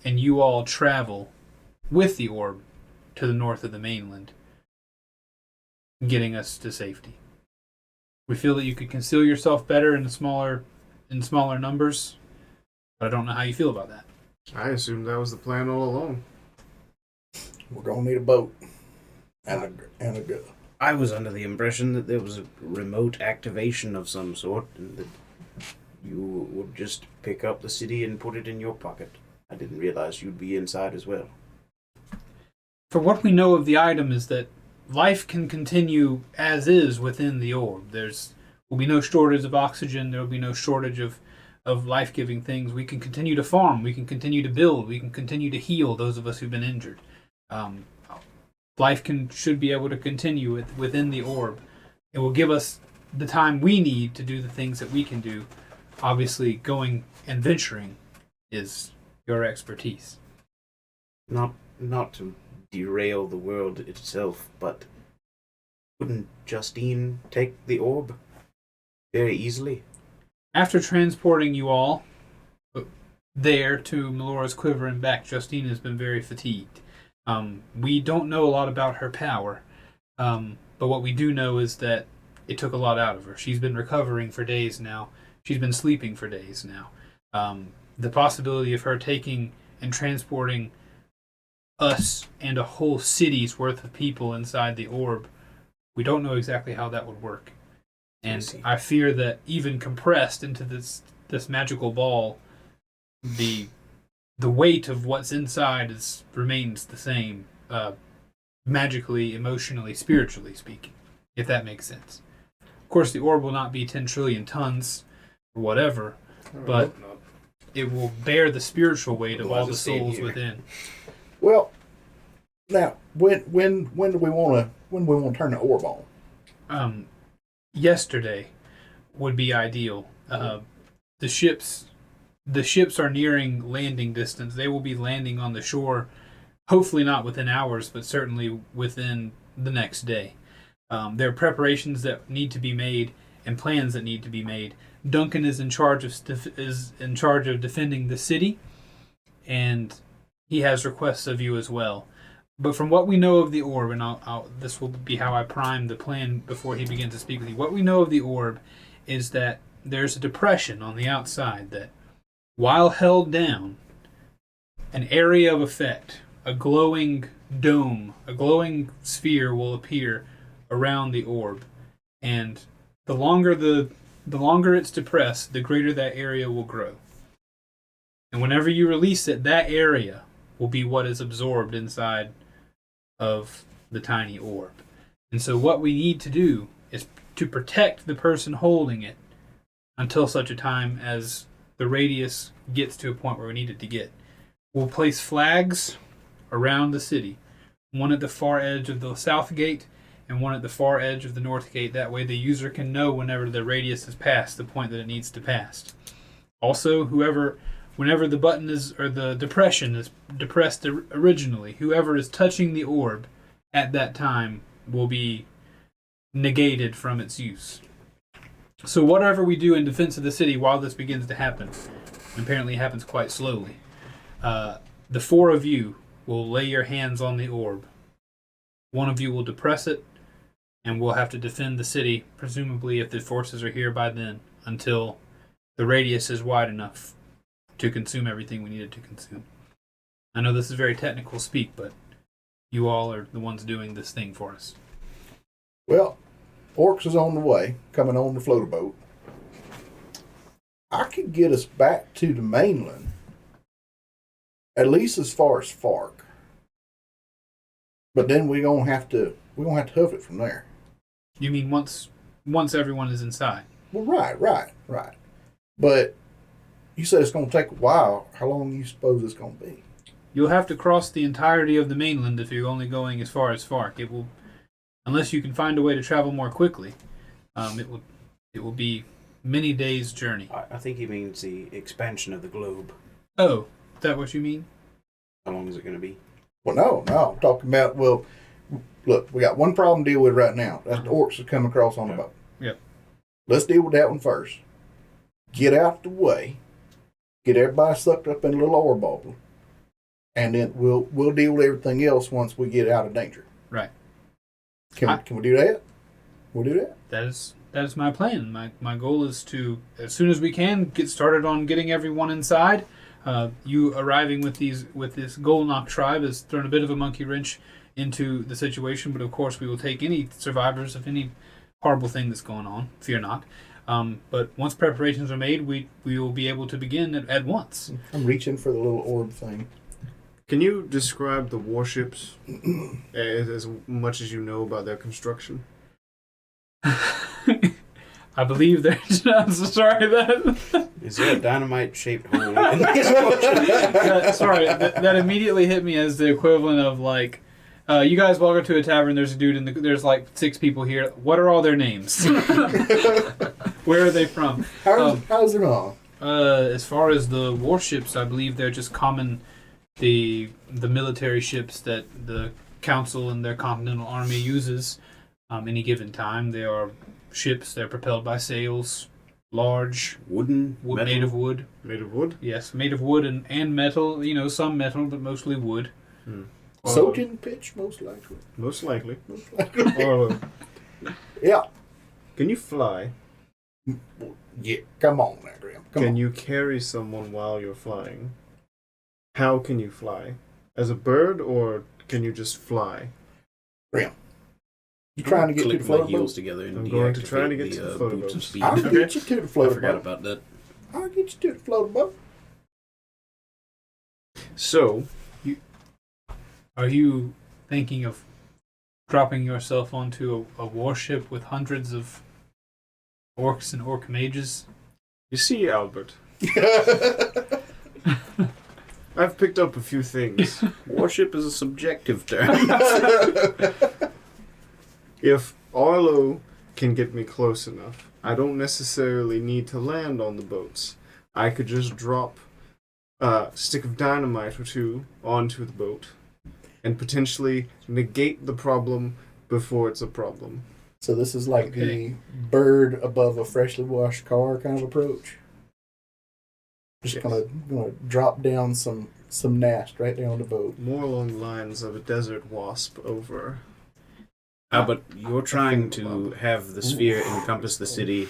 and you all travel with the orb to the north of the mainland, getting us to safety. We feel that you could conceal yourself better in smaller numbers, but I don't know how you feel about that. I assumed that was the plan all along. We're gonna need a boat and a gun. I was under the impression that there was a remote activation of some sort, and that you would just pick up the city and put it in your pocket. I didn't realize you'd be inside as well. For what we know of the item is that life can continue as is within the orb. Will be no shortage of oxygen. There will be no shortage of life-giving things. We can continue to farm. We can continue to build. We can continue to heal those of us who've been injured. Life should be able to continue within the orb. It will give us the time we need to do the things that we can do. Obviously, going and venturing is your expertise. Not to derail the world itself, but couldn't Justine take the orb very easily? After transporting you all there to Melora's Quiver and back, Justine has been very fatigued. We don't know a lot about her power, but what we do know is that it took a lot out of her. She's been recovering for days now. She's been sleeping for days now. The possibility of her taking and transporting us and a whole city's worth of people inside the orb, we don't know exactly how that would work. And I fear that even compressed into this magical ball, the weight of what's inside remains the same, magically, emotionally, spiritually speaking, if that makes sense. Of course, the orb will not be 10 trillion tons or whatever, but it will bear the spiritual weight of all the souls within. Well, now when do we want to turn the orb on? Yesterday would be ideal. The ships are nearing landing distance. They will be landing on the shore, hopefully not within hours, but certainly within the next day. There are preparations that need to be made and plans that need to be made. Duncan is in charge of defending the city, and he has requests of you as well. But from what we know of the orb, and this will be how I prime the plan before he begins to speak with you. What we know of the orb is that there's a depression on the outside that, while held down, an area of effect, a glowing dome, a glowing sphere will appear around the orb. And the longer it's depressed, the greater that area will grow. And whenever you release it, that area will be what is absorbed inside of the tiny orb. And so what we need to do is to protect the person holding it until such a time as the radius gets to a point where we need it to get. We'll place flags around the city, one at the far edge of the south gate and one at the far edge of the north gate. That way the user can know whenever the radius is past the point that it needs to pass. Also, whenever the button or the depression is depressed originally, whoever is touching the orb at that time will be negated from its use. So whatever we do in defense of the city while this begins to happen, apparently it happens quite slowly, the four of you will lay your hands on the orb. One of you will depress it, and we'll have to defend the city, presumably if the forces are here by then, until the radius is wide enough to consume everything we needed to consume. I know this is very technical speak, but you all are the ones doing this thing for us. Well, Orcs is on the way, coming on the floater boat. I could get us back to the mainland, at least as far as Fark. But then we're gonna have to hoof it from there. You mean once everyone is inside? Well, right. But you said it's gonna take a while. How long do you suppose it's gonna be? You'll have to cross the entirety of the mainland if you're only going as far as Fark. It will, unless you can find a way to travel more quickly. It will be many days' journey. I think he means the expansion of the globe. Oh, is that what you mean? How long is it going to be? Well, no. I'm talking about, look, we got one problem to deal with right now. That's the orcs that come across on the boat. Yep. Let's deal with that one first. Get out the way. Get everybody sucked up in a little orb bubble. And then we'll deal with everything else once we get out of danger. Right. Can we do that? We'll do that. That is my plan. My goal is to, as soon as we can, get started on getting everyone inside. You arriving with this Golnock tribe has thrown a bit of a monkey wrench into the situation, but of course we will take any survivors of any horrible thing that's going on. Fear not. But once preparations are made, we will be able to begin at once. I'm reaching for the little orb thing. Can you describe the warships as much as you know about their construction? I believe there's. I'm so sorry that. Is there a dynamite-shaped hole in this? Sorry, that immediately hit me as the equivalent of like, you guys walk up to a tavern. There's a dude and there's like 6 people here. What are all their names? Where are they from? How's it on? As far as the warships, I believe they're just common. The military ships that the council and their continental army uses any given time. They are ships. They're propelled by sails, large, Wooden, metal? made of wood. Made of wood? Yes, made of wood and metal. You know, some metal, but mostly wood. Soaked in pitch, most likely. Most likely. Most likely. Or, Yeah. can you fly? Yeah. Come on now, Graham. Come Can on. you carry someone while you're flying? How can you fly? As a bird, or can you just fly? Graham. You trying to get to Click the my floater heels boat? together and I'm going to deactivate try to get to the floater boots boat. of speed. I'll Okay. get you to the I floater forgot boat. about that. I'll get you to the floater boat. So, Are you thinking of dropping yourself onto a warship with hundreds of orcs and orc mages? you see, Albert, I've picked up a few things. Warship is a subjective term. If Arlo can get me close enough, I don't necessarily need to land on the boats. I could just drop a stick of dynamite or 2 onto the boat and potentially negate the problem before it's a problem. So this is like Okay. the bird above a freshly washed car kind of approach. Just Yes. gonna drop down some nast right there on the boat. More along the lines of a desert wasp over. But you're trying to have the sphere encompass the city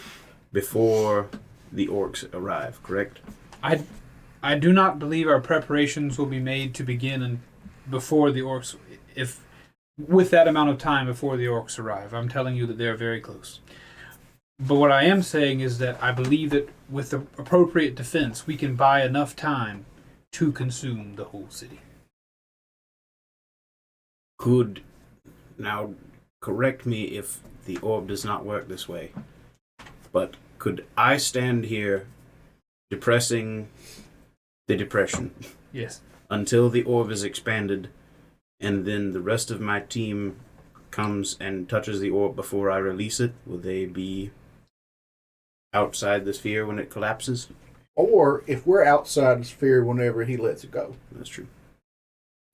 before the orcs arrive, correct? I do not believe our preparations will be made to begin before the orcs, if with that amount of time before the orcs arrive. I'm telling you that they're very close. But what I am saying is that I believe that with the appropriate defense, we can buy enough time to consume the whole city. Now, correct me if the orb does not work this way, but could I stand here depressing the depression Yes. until the orb is expanded, and then the rest of my team comes and touches the orb before I release it? Will they be outside the sphere when it collapses? Or if we're outside the sphere whenever he lets it go. That's true.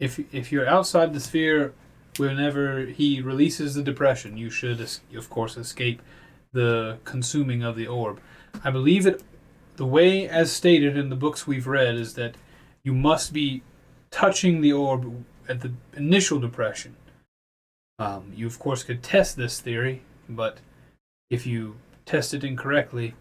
If you're outside the sphere, whenever he releases the depression, you should, of course, escape the consuming of the orb. I believe that the way, as stated in the books we've read, is that you must be touching the orb at the initial depression. You, of course, could test this theory, but if you test it incorrectly,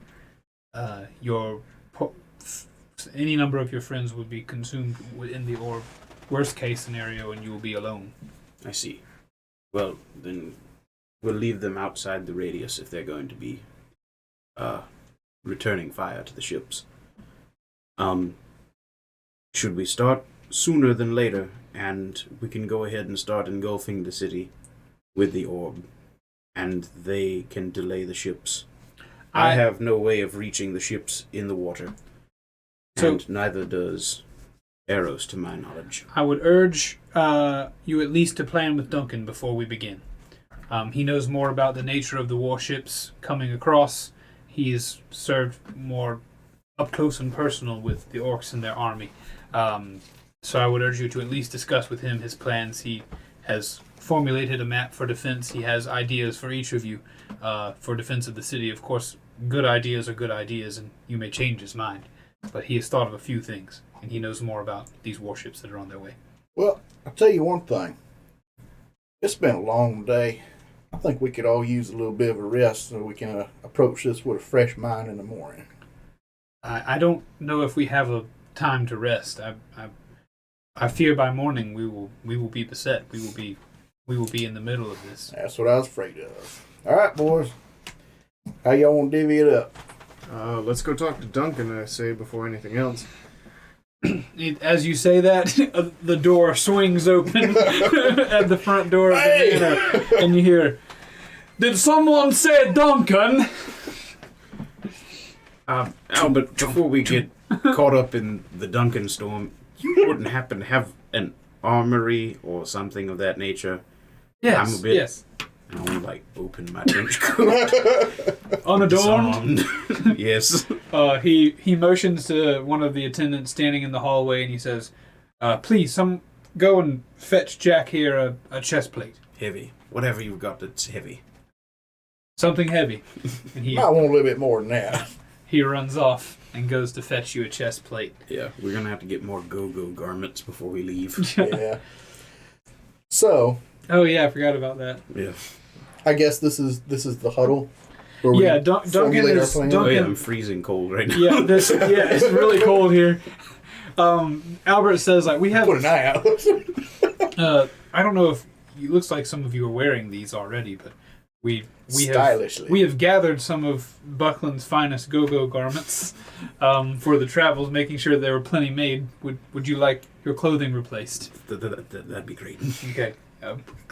any number of your friends would be consumed within the orb. Worst case scenario, and you will be alone. I see. Well, then we'll leave them outside the radius if they're going to be returning fire to the ships. Should we start sooner than later, and we can go ahead and start engulfing the city with the orb, and they can delay the ships? I have no way of reaching the ships in the water, and neither does Eros, to my knowledge. I would urge you at least to plan with Duncan before we begin. He knows more about the nature of the warships coming across. He is served more up close and personal with the orcs and their army. So I would urge you to at least discuss with him his plans. He has formulated a map for defense. He has ideas for each of you for defense of the city. Of course, good ideas are good ideas, and you may change his mind. But he has thought of a few things, and he knows more about these warships that are on their way. Well, I'll tell you one thing. It's been a long day. I think we could all use a little bit of a rest so we can approach this with a fresh mind in the morning. I don't know if we have a time to rest. I fear by morning we will be beset. We will be in the middle of this. That's what I was afraid of. All right, boys. How y'all want to divvy it up? Let's go talk to Duncan, I say, before anything else. As you say that, the door swings open at the front door of the manor, and you hear, "Did someone say Duncan?" Albert, before we get caught up in the Duncan storm, you wouldn't happen to have an armory or something of that nature? Yes, I'm a bit, yes. I want to, like, open my trench coat. Unadorned. Disarmed. Yes. He motions to one of the attendants standing in the hallway, and he says, "Please, go and fetch Jack here a chest plate. Heavy. Whatever you've got that's heavy. Something heavy." And I want a little bit more than that. he runs off and goes to fetch you a chest plate. Yeah, we're going to have to get more go-go garments before we leave. Yeah. So. Oh yeah, I forgot about that. Yeah. I guess this is the huddle. Where Yeah, we Duncan formulate our is. plan. Oh, yeah, Duncan, I'm freezing cold right now. yeah, it's really cold here. Albert says, like, we have. Put an eye out. I don't know if it looks like some of you are wearing these already, but we Stylishly. we have gathered some of Bucklin's finest go-go garments for the travels, making sure there were plenty made. Would you like your clothing replaced? That'd be great. Okay.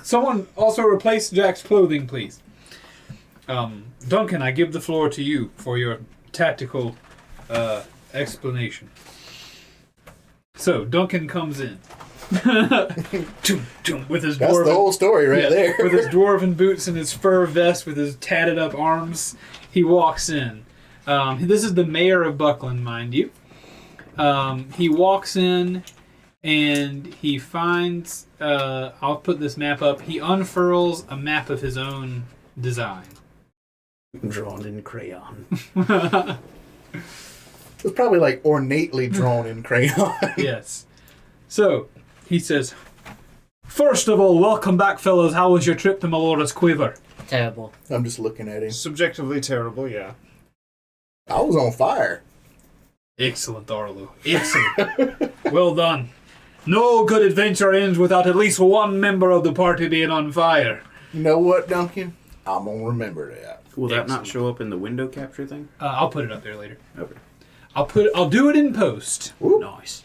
Someone also replace Jack's clothing, please. Duncan, I give the floor to you for your tactical explanation. So, Duncan comes in. With his That's the whole story right there. With his dwarven boots and his fur vest with his tatted up arms, he walks in. This is the mayor of Bucklin, mind you. He walks in and he finds, I'll put this map up, he unfurls a map of his own design. Drawn in crayon. It's probably like ornately drawn in crayon. Yes. So, he says, "First of all, welcome back, fellas. How was your trip to Melora's Quiver?" Terrible. I'm just looking at him. Subjectively terrible, yeah. I was on fire. Excellent, Arlo. Excellent. Well done. No good adventure ends without at least one member of the party being on fire. You know what, Duncan? I'm going to remember that. Will that not Excellent. show up in the window capture thing? I'll put it up there later. Okay. I'll do it in post. Ooh. Nice.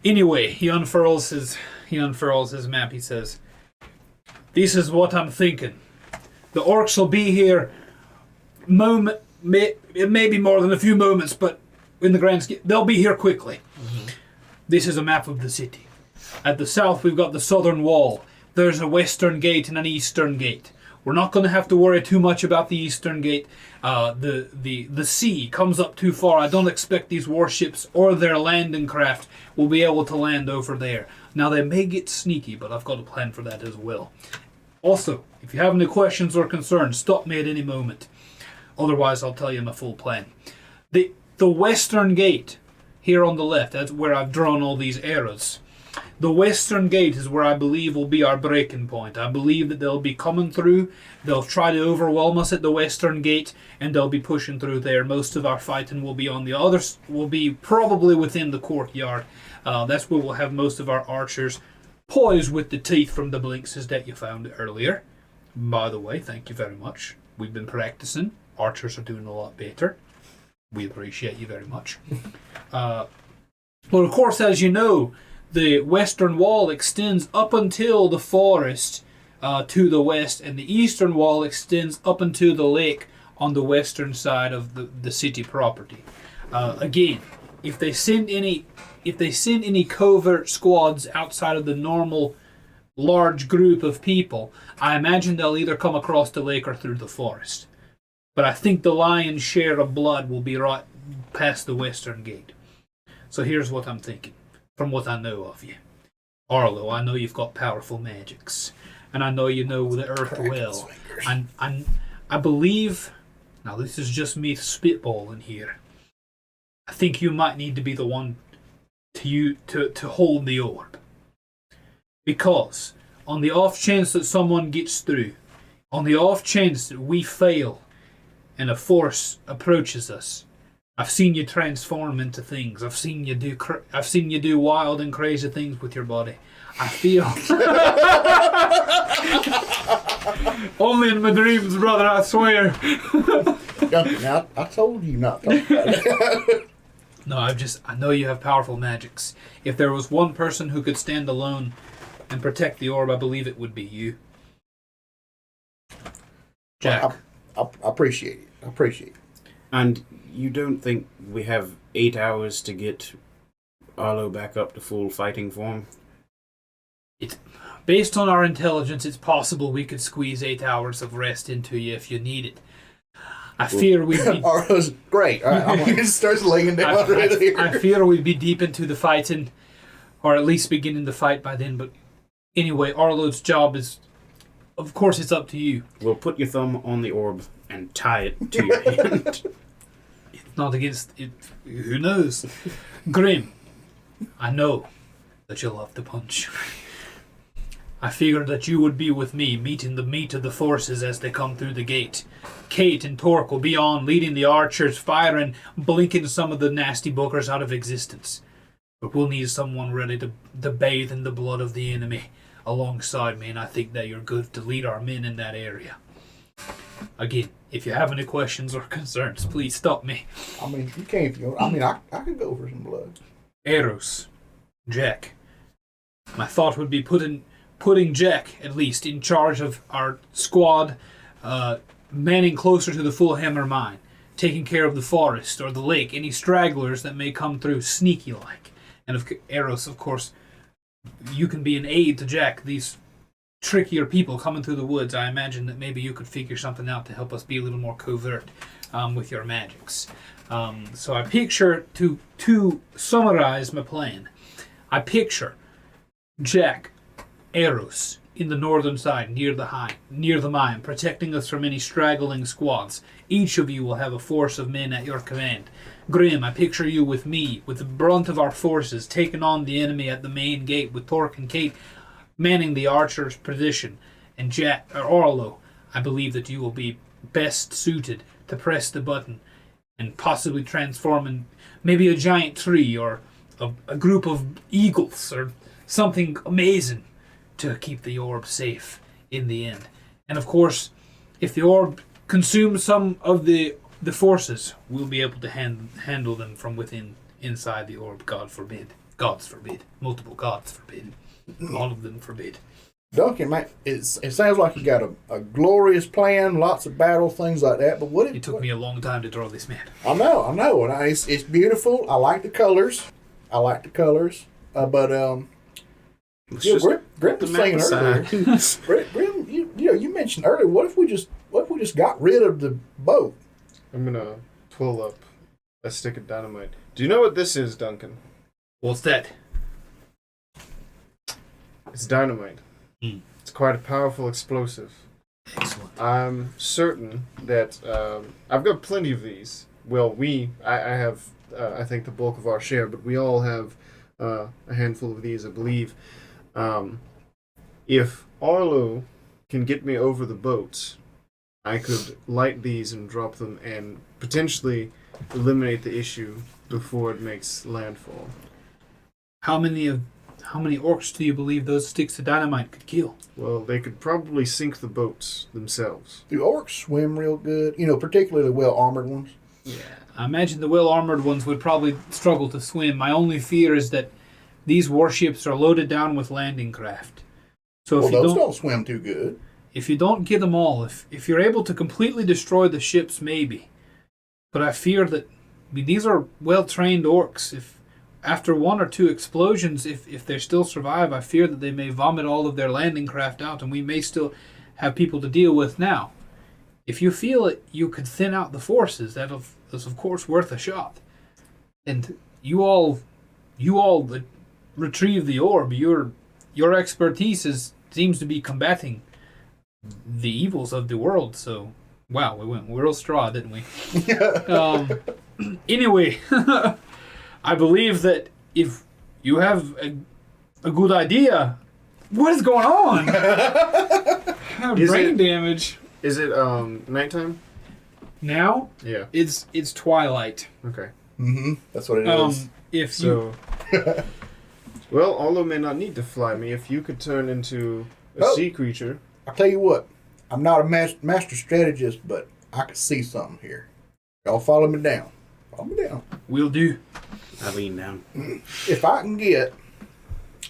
Anyway, he unfurls his map. He says, "This is what I'm thinking. The orcs will be here. It may be more than a few moments, but in the grand scheme, they'll be here quickly. Mm-hmm. This is a map of the city. At the south, we've got the southern wall. There's a western gate and an eastern gate. We're not going to have to worry too much about the eastern gate. The sea comes up too far. I don't expect these warships or their landing craft will be able to land over there. Now, they may get sneaky, but I've got a plan for that as well. Also, if you have any questions or concerns, stop me at any moment. Otherwise, I'll tell you my full plan. The western gate, here on the left, that's where I've drawn all these arrows. The western gate is where I believe will be our breaking point. I believe that they'll be coming through. They'll try to overwhelm us at the western gate, and they'll be pushing through there. Most of our fighting will be on the others. Will be probably within the courtyard. That's where we'll have most of our archers, poised with the teeth from the blinkses that you found earlier. By the way, thank you very much. We've been practicing. Archers are doing a lot better. We appreciate you very much. Well, of course, as you know, the western wall extends up until the forest to the west, and the eastern wall extends up into the lake on the western side of the city property. Again, if they send any covert squads outside of the normal large group of people, I imagine they'll either come across the lake or through the forest. But I think the lion's share of blood will be right past the western gate. So here's what I'm thinking. from what I know of you. Arlo, I know you've got powerful magics, and I know you know the earth well. And I believe, now this is just me spitballing here, I think you might need to be the one to hold the orb. Because on the off chance that someone gets through, on the off chance that we fail and a force approaches us, I've seen you transform into things. I've seen you do wild and crazy things with your body. I feel only in my dreams, brother. I swear. Now, I told you not to. No, I know you have powerful magics. If there was one person who could stand alone and protect the orb, I believe it would be you. Jack. I appreciate it. I appreciate it. And you don't think we have 8 hours to get Arlo back up to full fighting form? It's based on our intelligence, it's possible we could squeeze 8 hours of rest into you if you need it. I fear we'd be... Arlo's great. All right, I'm going to start laying down right here. I fear we'd be deep into the fighting, or at least beginning the fight by then. But anyway, Arlo's job is... Of course, it's up to you. Well, put your thumb on the orb and tie it to your hand. It's not against it. Who knows? Grim, I know that you love to punch. I figured that you would be with me, meeting the meat of the forces as they come through the gate. Kate and Torque will be on, leading the archers, firing, blinking some of the nasty bookers out of existence. But we'll need someone ready to bathe in the blood of the enemy alongside me, and I think that you're good to lead our men in that area. Again, if you have any questions or concerns, please stop me. I mean, you can't. I could go for some blood. Eros, Jack. My thought would be putting Jack, at least, in charge of our squad, manning closer to the Full Hammer mine, taking care of the forest or the lake, any stragglers that may come through sneaky-like. And Eros, of course, you can be an aid to Jack. These trickier people coming through the woods, I imagine that maybe you could figure something out to help us be a little more covert with your magics. So I picture, to summarize my plan, I picture Jack, Eros, in the northern side, near the mine, protecting us from any straggling squads. Each of you will have a force of men at your command. Grim, I picture you with me, with the brunt of our forces, taking on the enemy at the main gate with Torque and Kate manning the archer's position. And Jack, or Arlo, I believe that you will be best suited to press the button and possibly transform maybe a giant tree or a group of eagles or something amazing to keep the orb safe in the end. And of course, if the orb consumes some of the forces, we'll be able to handle them from within, inside the orb. God forbid. Gods forbid. Multiple gods forbid. All of them forbid. Duncan, man, it sounds like you got a glorious plan, lots of battle, things like that. But it took me a long time to draw this map. I know, and it's beautiful. I like the colors. But Grim was saying earlier. Grim, you mentioned earlier. What if we just got rid of the boat? I'm gonna pull up a stick of dynamite. Do you know what this is, Duncan? What's that? It's dynamite. It's quite a powerful explosive. Excellent. I'm certain that I've got plenty of these. Well, I have, I think, the bulk of our share, but we all have a handful of these, I believe. If Arlo can get me over the boats, I could light these and drop them and potentially eliminate the issue before it makes landfall. How many orcs do you believe those sticks of dynamite could kill? Well, they could probably sink the boats themselves. Do orcs swim real good? Particularly the well-armored ones? Yeah. I imagine the well-armored ones would probably struggle to swim. My only fear is that these warships are loaded down with landing craft. So if those don't swim too good. If you don't get them all, if you're able to completely destroy the ships, maybe. But I fear that these are well-trained orcs. If after one or two explosions, if they still survive, I fear that they may vomit all of their landing craft out, and we may still have people to deal with now. If you feel it, you could thin out the forces. That is, of course, worth a shot. And you all retrieve the orb. Your expertise seems to be combating the evils of the world. So, wow, we went real straw, didn't we? Anyway, I believe that if you have a good idea, what is going on? Brain damage. Is it nighttime? Now Yeah. it's twilight. Okay. Mm-hmm. That's what it is. If you So, well, Arlo may not need to fly me. If you could turn into a Oh. sea creature. I'll tell you what. I'm not a master strategist, but I can see something here. Y'all follow me down. Follow me down. will do. I lean down. If I can get,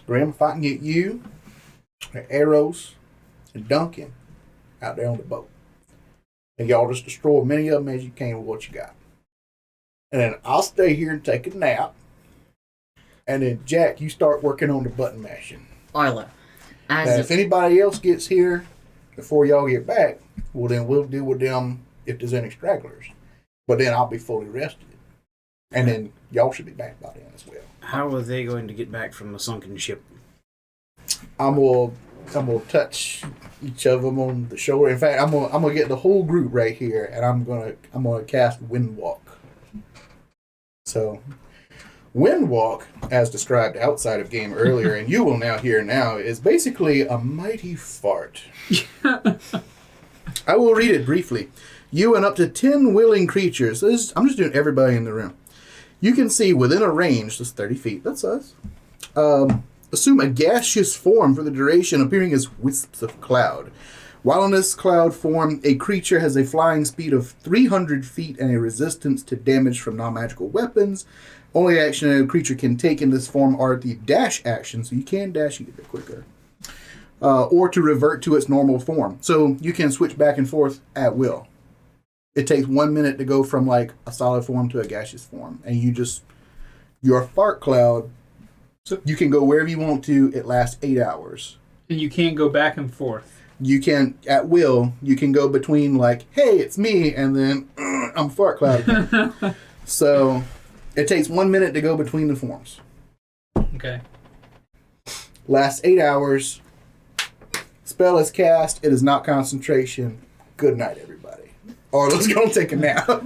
Graham, if I can get you, and Arrows, and Duncan out there on the boat, and y'all just destroy many of them as you can with what you got. And then I'll stay here and take a nap. And then, Jack, you start working on the button mashing. Arlo, Now, as if anybody else gets here before y'all get back, well, then we'll deal with them if there's any stragglers. But then I'll be fully rested. And then y'all should be back by then as well. How are they going to get back from the sunken ship? I'm gonna touch each of them on the shoulder. In fact, I'm gonna get the whole group right here, and I'm gonna cast Wind Walk. So, Wind Walk, as described outside of game earlier, and you will now hear now, is basically a mighty fart. I will read it briefly. You and up to 10 willing creatures. I'm just doing everybody in the room. You can see within a range, that's 30 feet. That's us. Assume a gaseous form for the duration, appearing as wisps of cloud. While in this cloud form, a creature has a flying speed of 300 feet and a resistance to damage from non-magical weapons. Only action a creature can take in this form are the dash actions, so you can dash a bit quicker. Or to revert to its normal form. So you can switch back and forth at will. It takes 1 minute to go from like a solid form to a gaseous form. And your fart cloud, so you can go wherever you want to. It lasts 8 hours. And you can't go back and forth. You can, at will, you can go between like, hey, it's me, and then I'm fart cloud again. So it takes 1 minute to go between the forms. Okay. Lasts 8 hours. Spell is cast. It is not concentration. Good night, everybody. Or let's go take a nap.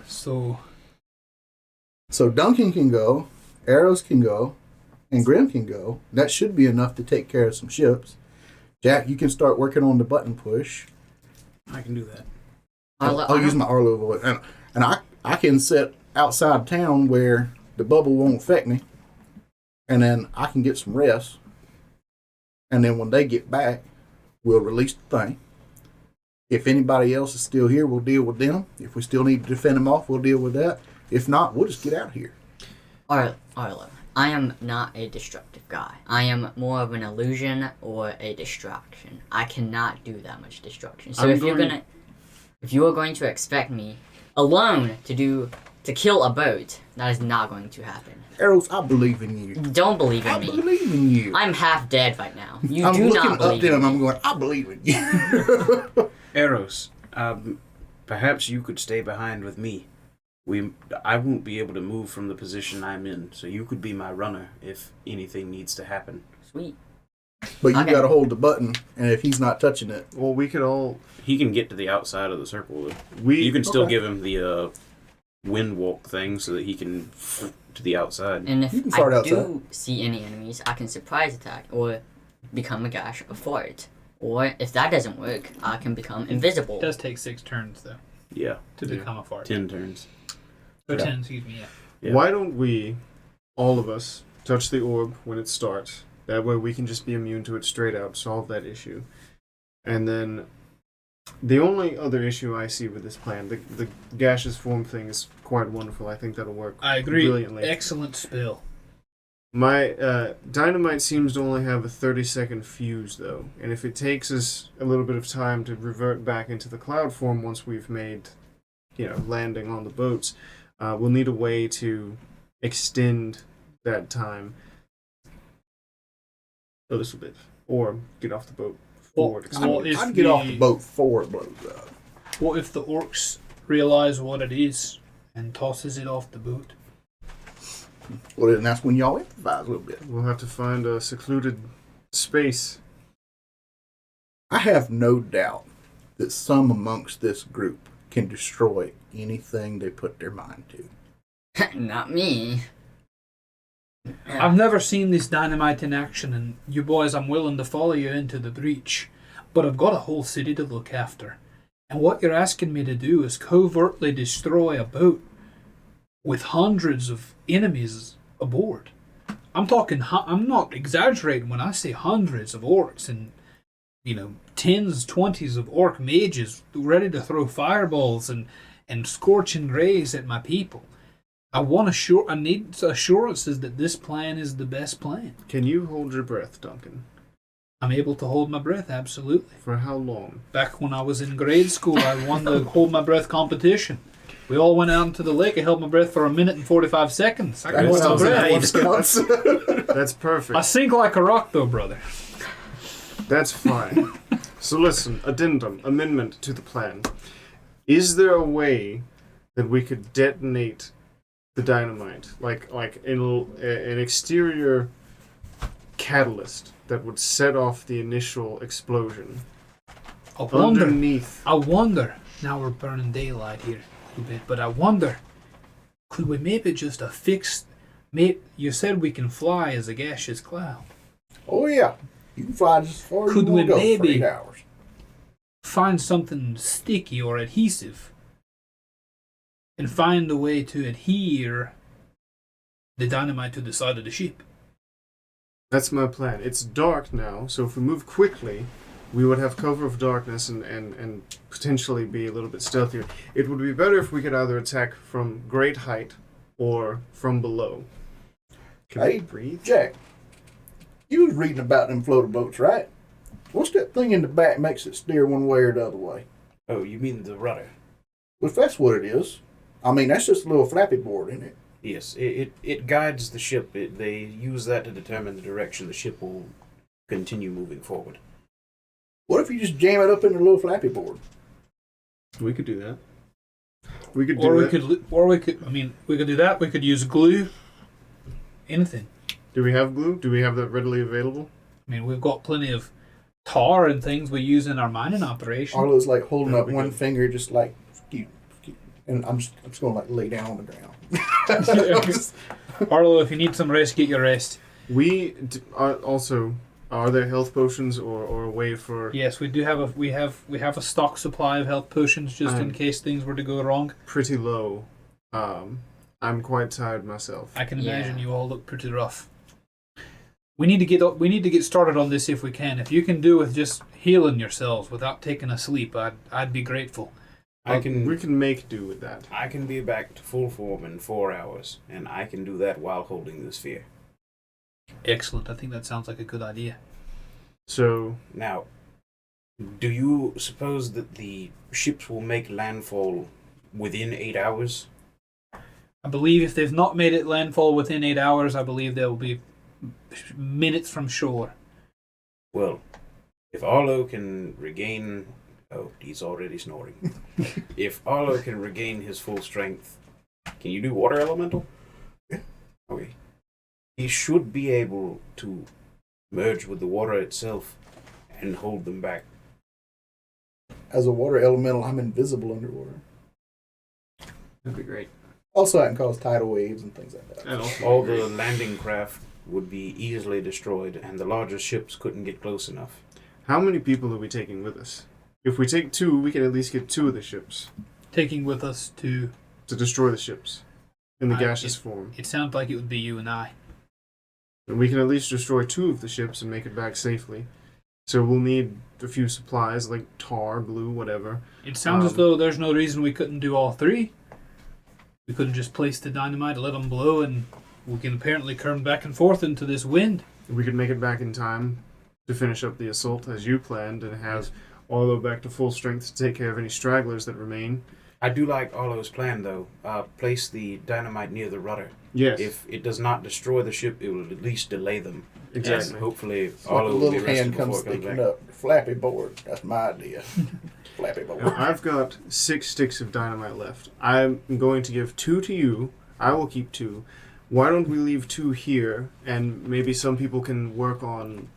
So Duncan can go, Arrows can go, and Grim can go. That should be enough to take care of some ships. Jack, you can start working on the button push. I can do that. Arlo, I'll use my Arlo voice. And I can sit outside town where the bubble won't affect me. And then I can get some rest. And then when they get back, we'll release the thing. If anybody else is still here, we'll deal with them. If we still need to defend them off, we'll deal with that. If not, we'll just get out of here. Arlo, I am not a destructive guy. I am more of an illusion or a distraction. I cannot do that much destruction. So if you are going to expect me alone to kill a boat, that is not going to happen. Arrows, I believe in you. Don't believe in I me. believe in you. I'm half dead right now. You I'm do looking not up believe there in and I'm me. going, I believe in you. Eros, perhaps you could stay behind with me. I won't be able to move from the position I'm in, so you could be my runner if anything needs to happen. Sweet. But you Okay. got to hold the button, and if he's not touching it, Well, we could all. He can get to the outside of the circle. You can still Okay. give him the wind walk thing so that he can to the outside. And if You can fart I outside. do see any enemies, I can surprise attack or become a gash or fart. Or if that doesn't work, I can become invisible. it does take 6 turns though Yeah, to become a fart. 10 turns. Or Yeah. 10, excuse me. Yeah. Yeah. Why don't we, all of us, touch the orb when it starts? That way we can just be immune to it straight out, solve that issue. And then the only other issue I see with this plan, the gaseous form thing is quite wonderful. I think that'll work I agree. brilliantly. Excellent spell. My dynamite seems to only have a 30-second fuse, though. And if it takes us a little bit of time to revert back into the cloud form once we've made, landing on the boats, we'll need a way to extend that time a little bit. Or get off the boat forward. Well, if I'd get off the boat before it blows up. What if the orcs realize what it is and tosses it off the boat? Well, then that's when y'all improvise a little bit. We'll have to find a secluded space. I have no doubt that some amongst this group can destroy anything they put their mind to. Not me. I've never seen this dynamite in action, and you boys, I'm willing to follow you into the breach. But I've got a whole city to look after. And what you're asking me to do is covertly destroy a boat with hundreds of enemies aboard. I'm not exaggerating when I say hundreds of orcs and, tens, 20s of orc mages ready to throw fireballs and scorching rays at my people. I need assurances that this plan is the best plan. Can you hold your breath, Duncan? I'm able to hold my breath, absolutely. For how long? Back when I was in grade school, I won the hold my breath competition. We all went out into the lake. I held my breath for 1 minute and 45 seconds. I could hold my breath. That's perfect. I sink like a rock, though, brother. That's fine. So listen, addendum, amendment to the plan. Is there a way that we could detonate the dynamite, like an exterior catalyst that would set off the initial explosion? I wonder. Underneath. Now we're burning daylight here a little bit, but I wonder, could we maybe just affix? You said we can fly as a gaseous cloud. Oh, yeah. You can fly just as far as Could you want we to go for maybe 8 hours. Find something sticky or adhesive and find a way to adhere the dynamite to the side of the ship? That's my plan. It's dark now, so if we move quickly, we would have cover of darkness and potentially be a little bit stealthier. It would be better if we could either attack from great height or from below. Can we breathe? Jack, you was reading about them floater boats, right? What's that thing in the back makes it steer one way or the other way? Oh, you mean the rudder? Well, if that's what it is, I mean, that's just a little flappy board, isn't it? Yes, it guides the ship. They use that to determine the direction the ship will continue moving forward. What if you just jam it up in the little flappy board? We could do that. We could Or do we that. we could do that. We could use glue. Anything. Do we have glue? Do we have that readily available? I mean, we've got plenty of tar and things we use in our mining operation. Arlo's like holding That'd up be one good. finger, just like, and I'm just going to like lay down on the ground. Arlo, if you need some rest, get your rest. Are there health potions or a way for Yes, we do have we have a stock supply of health potions just in case things were to go wrong. pretty low? I'm quite tired myself. I can Yeah. imagine you all look pretty rough. We need to get started on this if we can. If you can do with just healing yourselves without taking a sleep, I'd be grateful. We can make do with that. I can be back to full form in 4 hours, and I can do that while holding the sphere. Excellent. I think that sounds like a good idea. So Now, do you suppose that the ships will make landfall within 8 hours? I believe if they've not made it landfall within 8 hours, I believe they will be minutes from shore. Well, if Arlo can regain... Oh, he's already snoring. If Arlo can regain his full strength, can you do water elemental? Okay. He should be able to merge with the water itself and hold them back. As a water elemental, I'm invisible underwater. that'd be great. Also, I can cause tidal waves and things like that. And also All the landing craft would be easily destroyed, and the larger ships couldn't get close enough. How many people are we taking with us? If we take 2, we can at least get 2 of the ships Taking with us to... to destroy the ships in the gaseous form. It sounds like it would be you and I. And we can at least destroy 2 of the ships and make it back safely. So we'll need a few supplies like tar, glue, whatever. It sounds as though there's no reason we couldn't do all 3. We couldn't just place the dynamite, let them blow, and we can apparently turn back and forth into this wind. We could make it back in time to finish up the assault as you planned and have Arlo back to full strength to take care of any stragglers that remain. I do like Arlo's plan, though. Place the dynamite near the rudder. Yes, If it does not destroy the ship, it will at least delay them. exactly. And hopefully It's like a Arlo will be little rested hand before comes it comes sticking back. up. Flappy board. That's my idea. Flappy board. Now, I've got 6 sticks of dynamite left. I'm going to give 2 to you. I will keep 2. why don't we leave 2 here, and maybe some people can work on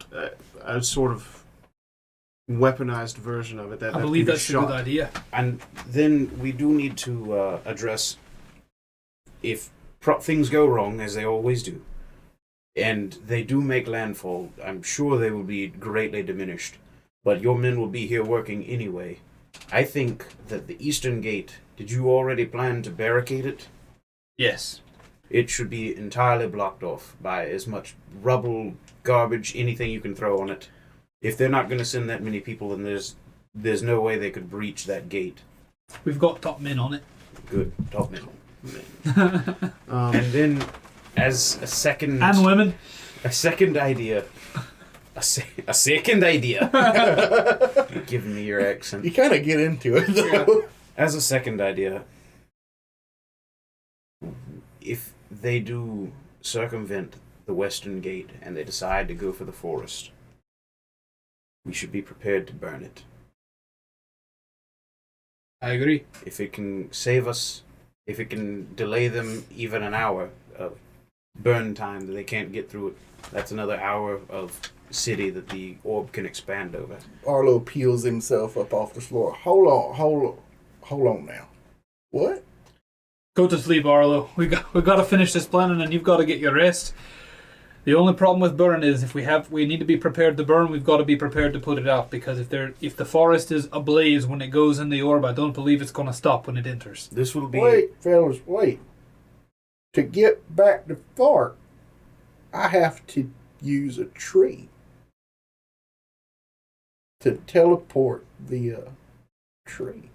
a sort of weaponized version of it. That I that believe can be that's a shot. good idea. And then we do need to address if things go wrong, as they always do, and they do make landfall. I'm sure they will be greatly diminished, but your men will be here working anyway. I think that the eastern gate, did you already plan to barricade it? Yes. It should be entirely blocked off by as much rubble, garbage, anything you can throw on it. If they're not going to send that many people, then there's no way they could breach that gate. We've got top men on it. Good, top men. And then, as a second... And women. A second idea. A second idea. Giving me your accent. You kind of get into it, though. As a second idea, if they do circumvent the western gate and they decide to go for the forest, we should be prepared to burn it. I agree. If it can save us, if it can delay them even an hour of burn time that they can't get through it, that's another hour of city that the orb can expand over. Arlo peels himself up off the floor. Hold on now. What? Go to sleep, Arlo. We got to finish this planning, and you've got to get your rest. The only problem with burn is if we need to be prepared to burn, we've got to be prepared to put it out, because if the forest is ablaze when it goes in the orb, I don't believe it's going to stop when it enters. This will be... Wait, fellas, wait. To get back to Fart, I have to use a tree to teleport the tree.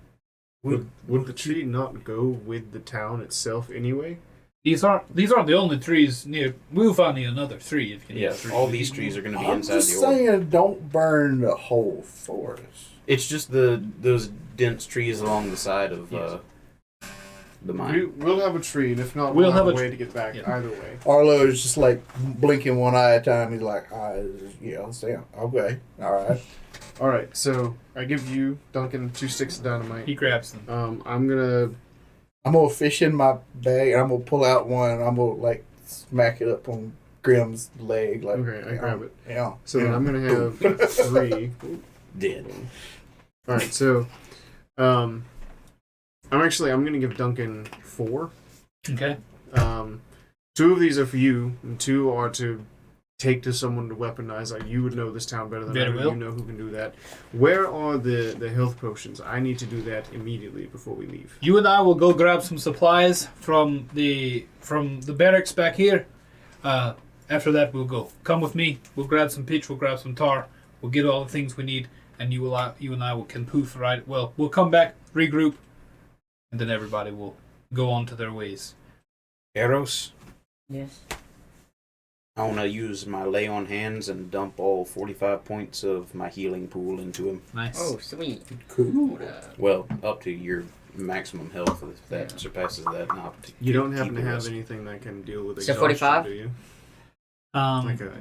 Would the tree not go with the town itself anyway? These aren't the only trees near. We'll find you another 3 if you need Yeah, 3. all these trees are going to be I'm inside just the orb. saying, don't burn the whole forest. It's just those dense trees along the side of Yes. the mine. We'll have a tree, and if not, We'll we'll have have a a way to get back yeah. either way. Arlo is just like blinking one eye at a time. He's like, yeah, okay, all right. All right, so I give you, Duncan, 2 sticks of dynamite. He grabs them. I'm gonna fish in my bag, and I'm gonna pull out one, and I'm gonna like smack it up on Grimm's leg. Like, okay. I grab it. Yeah. So then I'm gonna have 3. Dead. All right, so I'm gonna give Duncan 4. Okay. 2 of these are for you, and 2 are to take to someone to weaponize. Like, you would know this town better than I Very do. well. You know who can do that. Where are the health potions? I need to do that immediately before we leave. You and I will go grab some supplies from the barracks back here. After that, we'll go. Come with me. We'll grab some pitch. We'll grab some tar. We'll get all the things we need, and you and I can poof right. Well, we'll come back, regroup, and then everybody will go on to their ways. Eros, Yes. I want to use my lay on hands and dump all 45 points of my healing pool into him. Nice. Oh, sweet. Cool. Well, up to your maximum health. If that surpasses that, not You don't happen keep to the have rest. anything that can deal with So exhaustion, 45? do you? Um, Like a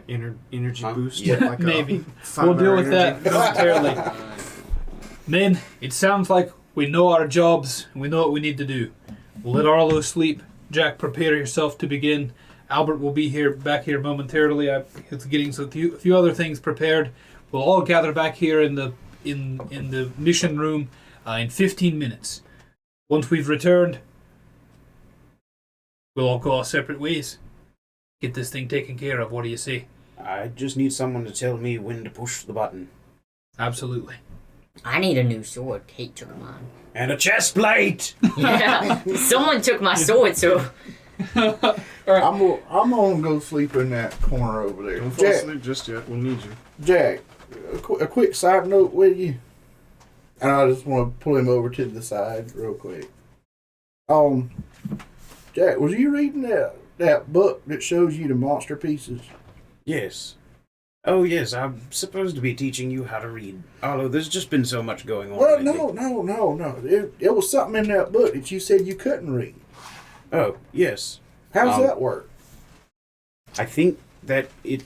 energy Huh? boost? Yeah. Like maybe. a We'll deal with energy? that momentarily. Men, it sounds like we know our jobs and we know what we need to do. We'll let Arlo sleep. Jack, prepare yourself to begin. Albert will be back here momentarily. It's getting a few other things prepared. We'll all gather back here in the mission room in 15 minutes. Once we've returned, we'll all go our separate ways. Get this thing taken care of. What do you say? I just need someone to tell me when to push the button. Absolutely. I need a new sword. Kate took mine. And a chest plate! Yeah, someone took my sword, so... I'm gonna go sleep in that corner over there. Don't fall Jack, asleep just yet. We'll need you. Jack, a quick side note with you, and I just want to pull him over to the side real quick. Jack, was you reading that book that shows you the monster pieces? Yes. Oh, yes, I'm supposed to be teaching you how to read. Although there's just been so much going on. Well, lately. no. It was something in that book that you said you couldn't read. Oh, yes. How does that work? I think that it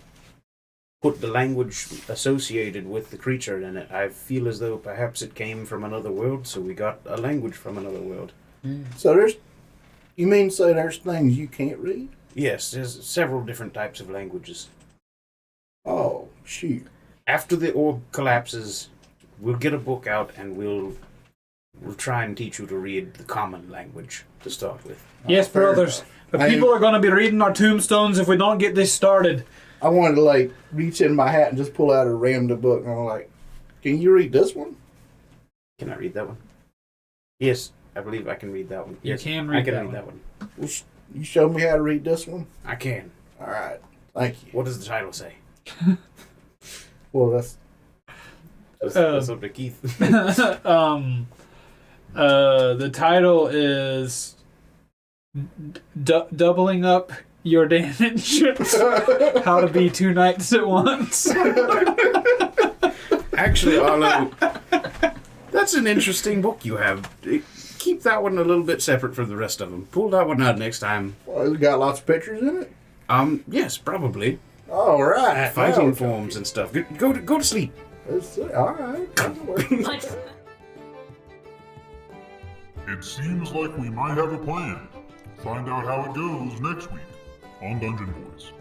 put the language associated with the creature in it. I feel as though perhaps it came from another world, so we got a language from another world. So you mean to say there's things you can't read? Yes, there's several different types of languages. Oh, shoot. After the orb collapses, we'll get a book out and we'll try and teach you to read the common language to start with. Yes, Fair brothers. enough. The people are going to be reading our tombstones if we don't get this started. I wanted to, like, reach in my hat and just pull out a random book. And I'm like, can you read this one? Can I read that one? Yes, I believe I can read that one. You Yes, can I read can that read one. that one. You show me how to read this one? I can. All right. Thank you. What does the title say? Well, that's... That's up to Keith. The title is Doubling Up Your Damage. How to Be Two Knights at Once. Actually, Arlo, that's an interesting book you have. Keep that one a little bit separate from the rest of them. Pull that one out next time. Well, it's got lots of pictures in it? Yes, probably. All right. Fighting Well, forms and stuff. Go to sleep. all right. That'll work. It seems like we might have a plan. Find out how it goes next week on Dungeon Boys.